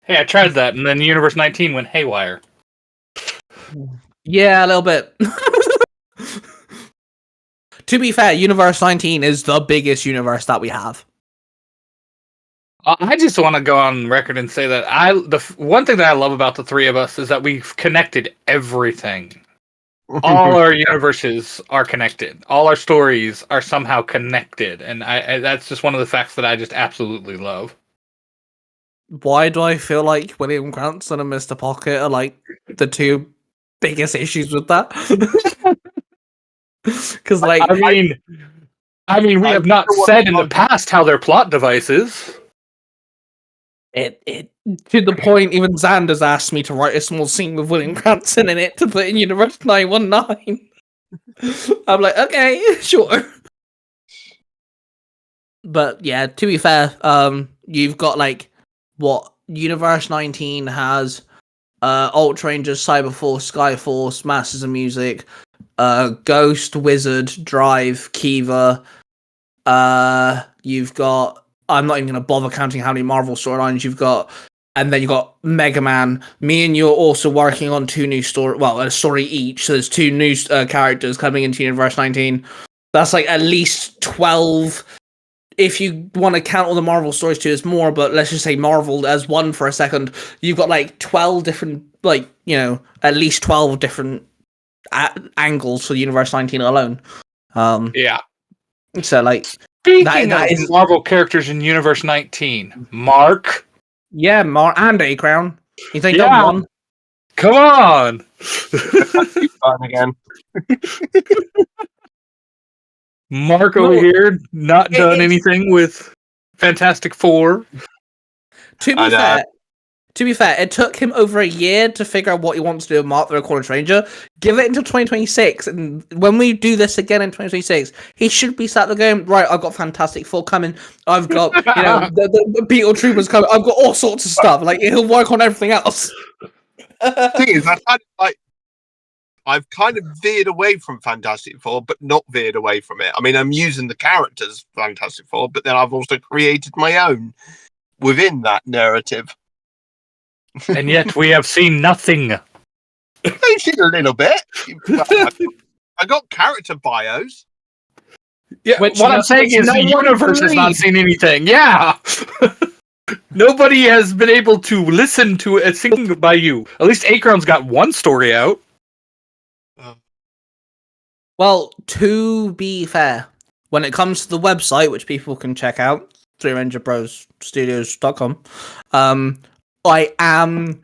[SPEAKER 3] Hey, I tried that, and then Universe 19 went haywire.
[SPEAKER 1] Yeah, a little bit. To be fair, Universe 19 is the biggest universe that we have.
[SPEAKER 3] I just want to go on record and say that the one thing that I love about the three of us is that we've connected everything. All our universes are connected. All our stories are somehow connected, and I that's just one of the facts that I just absolutely love.
[SPEAKER 1] Why do I feel like William Cranston and Mr. Pocket are like the two biggest issues with that? Because like,
[SPEAKER 3] I mean, we have not said in the past how their plot devices.
[SPEAKER 1] it to the point. Even Xander's asked me to write a small scene with William Cranston in it to put in Universe 919. I'm like, okay, sure. But yeah, to be fair, you've got like what Universe 19 has: Ultra Rangers, Cyberforce, Skyforce, Masters of Music, Ghost, Wizard, Drive, Kiva. You've got. I'm not even going to bother counting how many Marvel storylines you've got. And then you've got Mega Man. Me and you are also working on 2 new a story each. So there's 2 new characters coming into Universe 19. That's like at least 12. If you want to count all the Marvel stories too, it's more. But let's just say Marvel as one for a second. You've got like 12 different, at least 12 different angles for Universe 19 alone.
[SPEAKER 3] Yeah.
[SPEAKER 1] So like.
[SPEAKER 3] Speaking of Marvel characters in Universe 19, Mark.
[SPEAKER 1] Yeah, and A-Crown. He's only done one.
[SPEAKER 3] Come on.
[SPEAKER 2] Again.
[SPEAKER 3] Mark over here, not done anything with Fantastic Four.
[SPEAKER 1] To be fair, it took him over a year to figure out what he wants to do with Mark the Red Cornish Ranger. Give it until 2026, and when we do this again in 2026, he should be sat there going, right, I've got Fantastic Four coming, I've got, the Beetle Troopers coming, I've got all sorts of stuff. Like, he'll work on everything else.
[SPEAKER 2] The thing is, I've kind of veered away from Fantastic Four, but not veered away from it. I mean, I'm using the characters Fantastic Four, but then I've also created my own within that narrative.
[SPEAKER 3] And yet we have seen nothing.
[SPEAKER 2] I've seen a little bit. I got character bios.
[SPEAKER 3] Yeah, what I'm saying is the universe has not seen anything. Yeah. Nobody has been able to listen to a single by you. At least Akron's got one story out.
[SPEAKER 1] Well, to be fair, when it comes to the website, which people can check out, 3RangerBrosStudios.com, I am.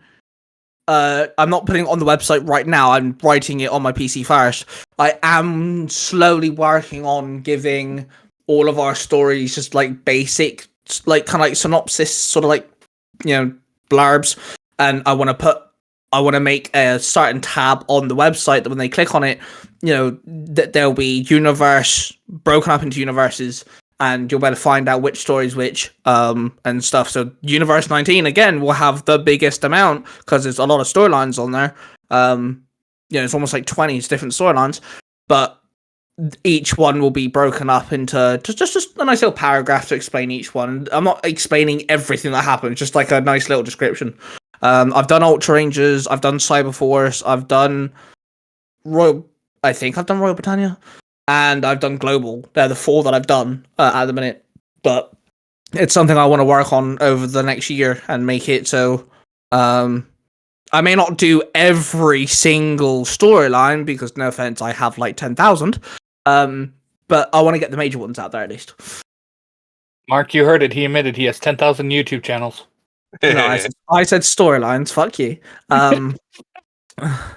[SPEAKER 1] I'm not putting it on the website right now. I'm writing it on my PC first. I am slowly working on giving all of our stories just like basic, like kind of like synopsis, sort of like blurbs. And I want to make a certain tab on the website that when they click on it, that there'll be universe broken up into universes. And you'll be able to find out which story's which, and stuff. So Universe 19, again, will have the biggest amount, because there's a lot of storylines on there. It's almost like 20 different storylines. But each one will be broken up into just a nice little paragraph to explain each one. I'm not explaining everything that happens, just like a nice little description. I've done Ultra Rangers, I've done Cyberforce, I've done Royal Britannia. And I've done Global. They're the 4 that I've done at the minute. But it's something I want to work on over the next year and make it so I I may not do every single storyline because, no offense, I have like 10,000. But I want to get the major ones out there at least.
[SPEAKER 3] Mark, you heard it. He admitted he has 10,000 YouTube channels.
[SPEAKER 1] No, I said storylines. Fuck you.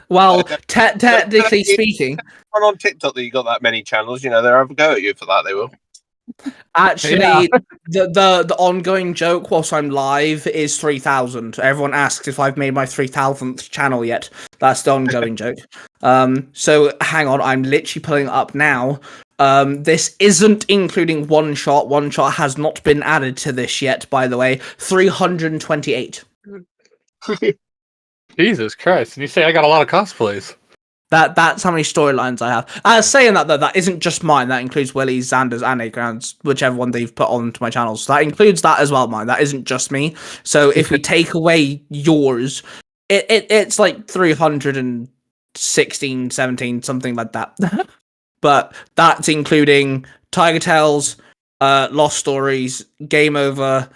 [SPEAKER 1] Well, technically speaking,
[SPEAKER 2] on TikTok that you got that many channels, they'll have a go at you for that. They will.
[SPEAKER 1] Actually, the ongoing joke whilst I'm live is 3,000. Everyone asks if I've made my 3,000th channel yet. That's the ongoing joke. So hang on, I'm literally pulling it up now. This isn't including One Shot. One Shot has not been added to this yet, by the way. 328.
[SPEAKER 3] Jesus Christ. And you say I got a lot of cosplays.
[SPEAKER 1] That's how many storylines I have. Saying that though, that isn't just mine. That includes Willie's, Xander's, and Acorn's, whichever one they've put onto my channels. So that includes that as well, mine. That isn't just me. So if we take away yours, it's like 316, 17, something like that. But that's including Tiger Tales, Lost Stories, Game Over,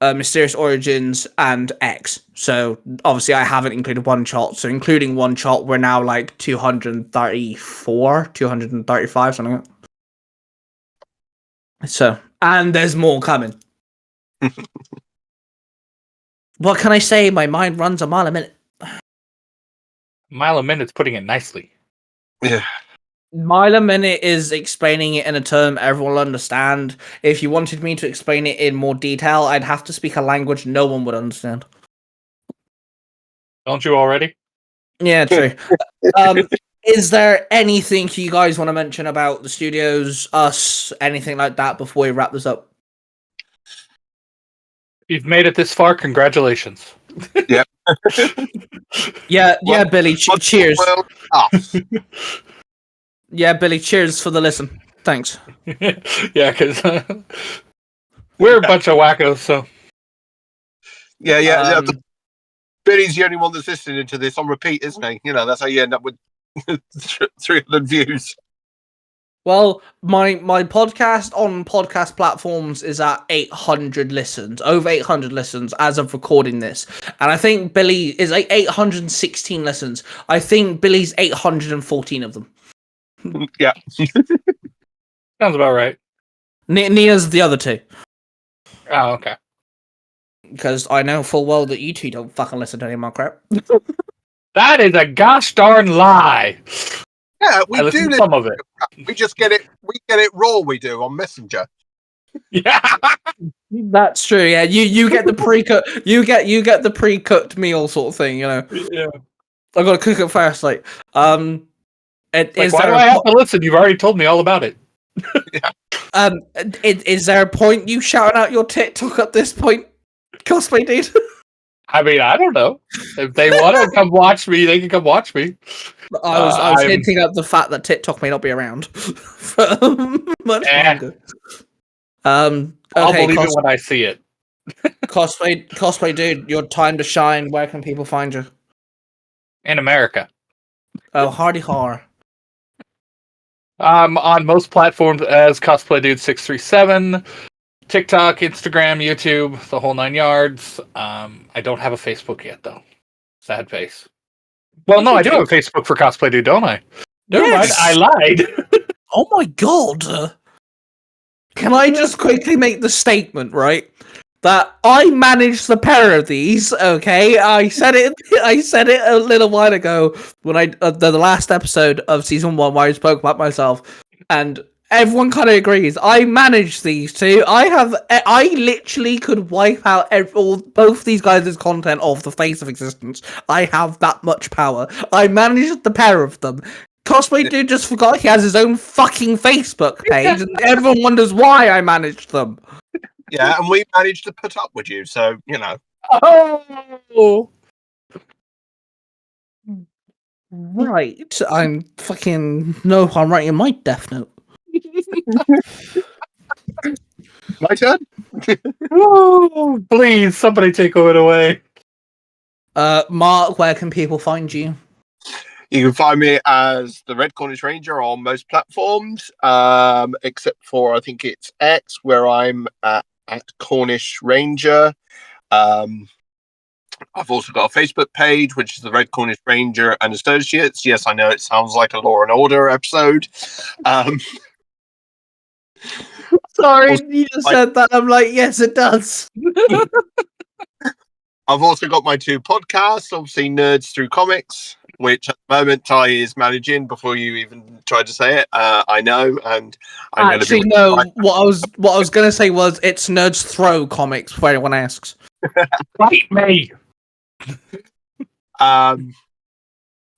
[SPEAKER 1] Mysterious Origins, and X. So obviously I haven't included One Shot. So including One Shot, we're now like 234, 235, something like that. So, and there's more coming. What can I say? My mind runs a mile a minute.
[SPEAKER 3] Mile a minute's putting it nicely.
[SPEAKER 2] Yeah.
[SPEAKER 1] Mile a minute is explaining it in a term everyone will understand. If you wanted me to explain it in more detail, I'd have to speak a language no one would understand.
[SPEAKER 3] Don't you already?
[SPEAKER 1] Yeah, true. Is there anything you guys want to mention about the studios, us, anything like that before we wrap this up?
[SPEAKER 3] You've made it this far. Congratulations.
[SPEAKER 2] Yeah.
[SPEAKER 1] Yeah, Billy. Cheers.
[SPEAKER 2] Well,
[SPEAKER 1] Yeah, Billy. Cheers for the listen. Thanks.
[SPEAKER 3] Yeah, because we're a bunch of wackos. So
[SPEAKER 2] yeah. Billy's the only one that's listening to this on repeat, isn't he? That's how you end up with 300 views.
[SPEAKER 1] Well, my podcast on podcast platforms is at 800 listens, over 800 listens as of recording this. And I think Billy is like 816 listens. I think Billy's 814 of them.
[SPEAKER 2] Yeah.
[SPEAKER 3] sounds about right.
[SPEAKER 1] Nia's the other two.
[SPEAKER 3] Oh, okay.
[SPEAKER 1] Because I know full well that you two don't fucking listen to any of my crap.
[SPEAKER 3] That is a gosh darn lie.
[SPEAKER 2] Yeah, we
[SPEAKER 3] I listen
[SPEAKER 2] do
[SPEAKER 3] to some of it.
[SPEAKER 2] We just get it. We get it raw. We do on Messenger.
[SPEAKER 3] Yeah,
[SPEAKER 1] That's true. Yeah, you get the pre-cut. You get the pre-cooked meal sort of thing.
[SPEAKER 3] Yeah.
[SPEAKER 1] I gotta cook it first. Like,
[SPEAKER 3] Why do I have to listen? You've already told me all about it.
[SPEAKER 1] Is there a point you shouting out your TikTok at this point, cosplay dude?
[SPEAKER 3] I mean, I don't know. If they want to come watch me, they can come watch me.
[SPEAKER 1] I was hinting at the fact that TikTok may not be around for much longer.
[SPEAKER 3] I'll
[SPEAKER 1] Okay,
[SPEAKER 3] believe it when I see it.
[SPEAKER 1] cosplay dude, your time to shine. Where can people find you?
[SPEAKER 3] In America.
[SPEAKER 1] Oh, hardy har.
[SPEAKER 3] On most platforms as Cosplaydude637, TikTok, Instagram, YouTube, the whole 9 yards. I don't have a Facebook yet, though. Sad face. Well, no, I do have a Facebook for Cosplay Dude, don't I? Never mind, I lied.
[SPEAKER 1] Oh my god. Can I just quickly make the statement, right? That I managed the pair of these, okay? I said it a little while ago when the last episode of season 1 where I spoke about myself, and everyone kind of agrees. I managed these two. I literally could wipe out both these guys' content off the face of existence. I have that much power. I managed the pair of them. Cosplay Dude just forgot he has his own fucking Facebook page, and everyone wonders why I managed them.
[SPEAKER 2] Yeah, and we managed to put up with you, so
[SPEAKER 3] Oh!
[SPEAKER 1] Right. I'm writing my death note.
[SPEAKER 2] My turn.
[SPEAKER 3] Oh, please, somebody take it away.
[SPEAKER 1] Mark, where can people find you?
[SPEAKER 2] You can find me as the Red Cornish Ranger on most platforms, except for I think it's X, where I'm at Cornish Ranger. I've also got a Facebook page, which is the Red Cornish Ranger and Associates. Yes, I know it sounds like a Law and Order episode.
[SPEAKER 1] Sorry,
[SPEAKER 2] Also,
[SPEAKER 1] you just
[SPEAKER 2] I-
[SPEAKER 1] said that. I'm like, yes, it does.
[SPEAKER 2] I've also got my 2 podcasts, obviously Nerds Through Comics, which at the moment Ty is managing before you even tried to say it. I know, and I'm going to
[SPEAKER 1] Actually,
[SPEAKER 2] be...
[SPEAKER 1] no. What I was gonna say was it's Nerds Throw Comics. Before anyone asks.
[SPEAKER 3] Fight me.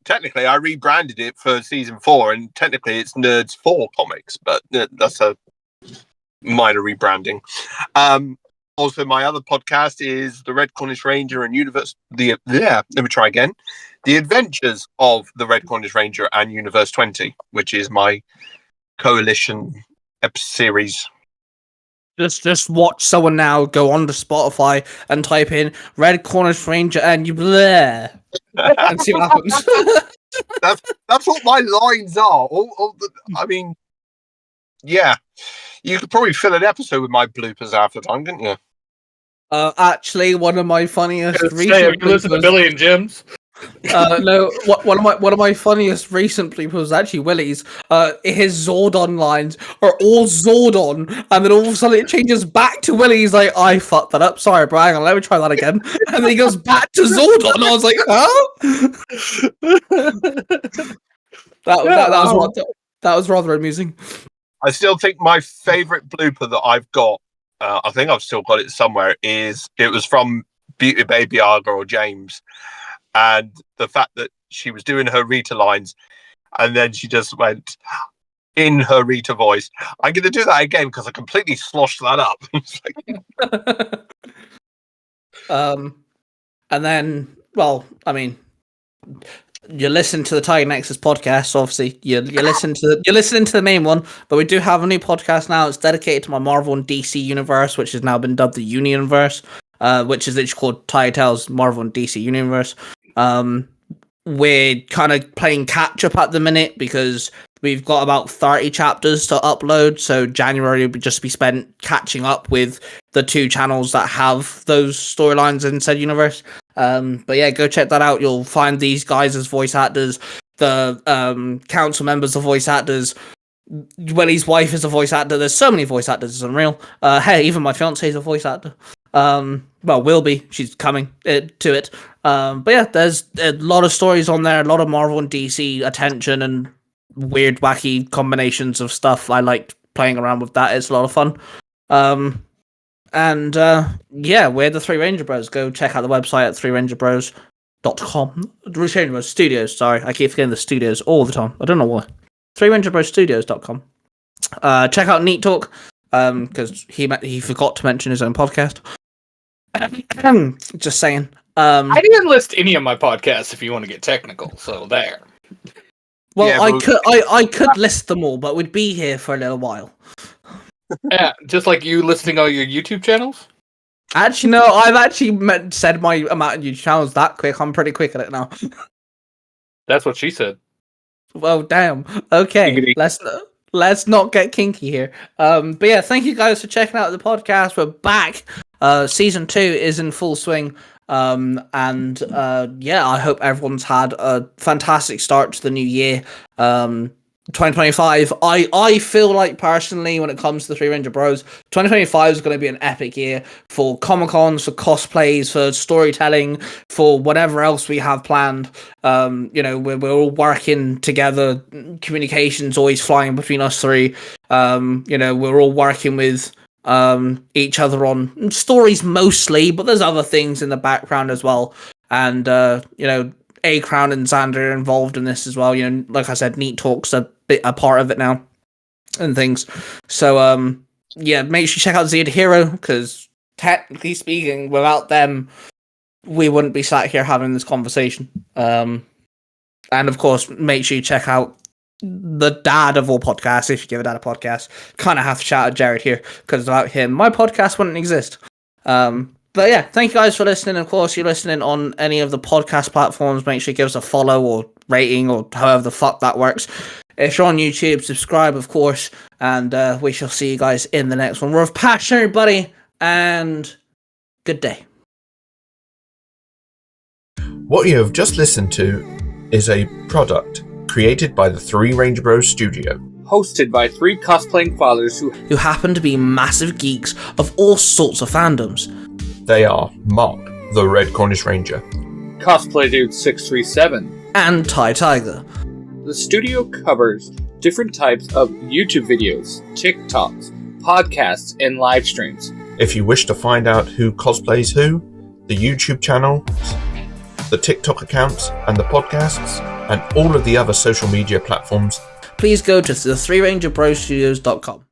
[SPEAKER 2] Technically, I rebranded it for season 4, and technically it's Nerds 4 Comics, but that's a minor rebranding. Also, my other podcast is the Red Cornish Ranger and Universe. Let me try again. The Adventures of the Red Cornish Ranger and Universe 20, which is my coalition series.
[SPEAKER 1] Just watch someone now go onto Spotify and type in Red Cornish Ranger and you bleh and see what happens.
[SPEAKER 2] That's what my lines are. I mean, yeah, you could probably fill an episode with my bloopers half the time, couldn't you?
[SPEAKER 1] Actually, one of my funniest
[SPEAKER 3] Have
[SPEAKER 1] recent
[SPEAKER 3] you listened to
[SPEAKER 1] bloopers.
[SPEAKER 3] Billy and Jim's?
[SPEAKER 1] No, one of my funniest recent bloopers was actually Willie's. His Zordon lines are all Zordon, and then all of a sudden it changes back to Willie. He's like, "I fucked that up. Sorry, bro. Hang on, let me try that again." And then he goes back to Zordon. I was like, "Huh?" That was rather amusing.
[SPEAKER 2] I still think my favorite blooper that I've got, I think I've still got it somewhere, it was from Beauty Baby Arga or James. And the fact that she was doing her Rita lines and then she just went in her Rita voice, I'm going to do that again because I completely sloshed that up.
[SPEAKER 1] And then, well, I mean, you listen to the Tiger Nexus podcast, so obviously you're listening to the main one, but we do have a new podcast now. It's dedicated to my Marvel and DC universe, which has now been dubbed the Unionverse, which is literally called Tiger Tales Marvel and DC Universe. We're kind of playing catch up at the minute because we've got about 30 chapters to upload, so January will just be spent catching up with the 2 channels that have those storylines in said universe. But yeah, go check that out. You'll find these guys as voice actors, the council members are voice actors, Willie's wife is a voice actor. There's so many voice actors, it's unreal. Hey, even my fiance is a voice actor. Well, will be. She's coming to it. But yeah, there's a lot of stories on there, a lot of Marvel and DC attention and weird, wacky combinations of stuff. I like playing around with that. It's a lot of fun. And yeah, we're the 3 Ranger Bros. Go check out the website at 3rangerbros.com. 3 Ranger Bros Studios, sorry. I keep forgetting the studios all the time. I don't know why. 3rangerbrostudios.com. Check out Neat Talk, because he forgot to mention his own podcast. Just saying.
[SPEAKER 3] I didn't list any of my podcasts if you want to get technical, so there.
[SPEAKER 1] Well,
[SPEAKER 2] yeah,
[SPEAKER 1] I could list them all, but we'd be here for a little while.
[SPEAKER 3] Yeah, just like you listing all your YouTube channels?
[SPEAKER 1] Actually, no, I've actually said my amount of YouTube channels that quick. I'm pretty quick at it now.
[SPEAKER 3] That's what she said.
[SPEAKER 1] Well, damn. Okay,
[SPEAKER 2] Giggity.
[SPEAKER 1] let's not get kinky here. But yeah, thank you guys for checking out the podcast. We're back. Season 2 is in full swing. And yeah, I hope everyone's had a fantastic start to the new year. 2025. I feel like personally, when it comes to the 3 Ranger Bros, 2025 is going to be an epic year for Comic-Cons, for cosplays, for storytelling, for whatever else we have planned. We're all working together. Communication's always flying between us 3. We're all working with each other on stories mostly, but there's other things in the background as well. And A Crown and Xander are involved in this as well. Like I said, Neat Talk's a part of it now and things. So yeah, make sure you check out Zed Hero, because technically speaking, without them, we wouldn't be sat here having this conversation. And of course, make sure you check out the dad of all podcasts, if you give a dad a podcast. Kind of have to shout out Jared here, because without him, my podcast wouldn't exist. But yeah, thank you guys for listening. Of course, you're listening on any of the podcast platforms. Make sure you give us a follow or rating or however the fuck that works. If you're on YouTube, subscribe, of course. And we shall see you guys in the next one. We're of passion, everybody. And good day.
[SPEAKER 6] What you have just listened to is a product created by the Three Ranger Bros Studio.
[SPEAKER 3] Hosted by three cosplaying fathers who
[SPEAKER 1] happen to be massive geeks of all sorts of fandoms.
[SPEAKER 6] They are Mark, the Red Cornish Ranger,
[SPEAKER 3] Cosplaydude637,
[SPEAKER 1] and Ty Tiger.
[SPEAKER 3] The studio covers different types of YouTube videos, TikToks, podcasts, and live streams.
[SPEAKER 6] If you wish to find out who cosplays who, the YouTube channels, the TikTok accounts, and the podcasts, and all of the other social media platforms,
[SPEAKER 1] please go to the 3rangerbrostudios.com.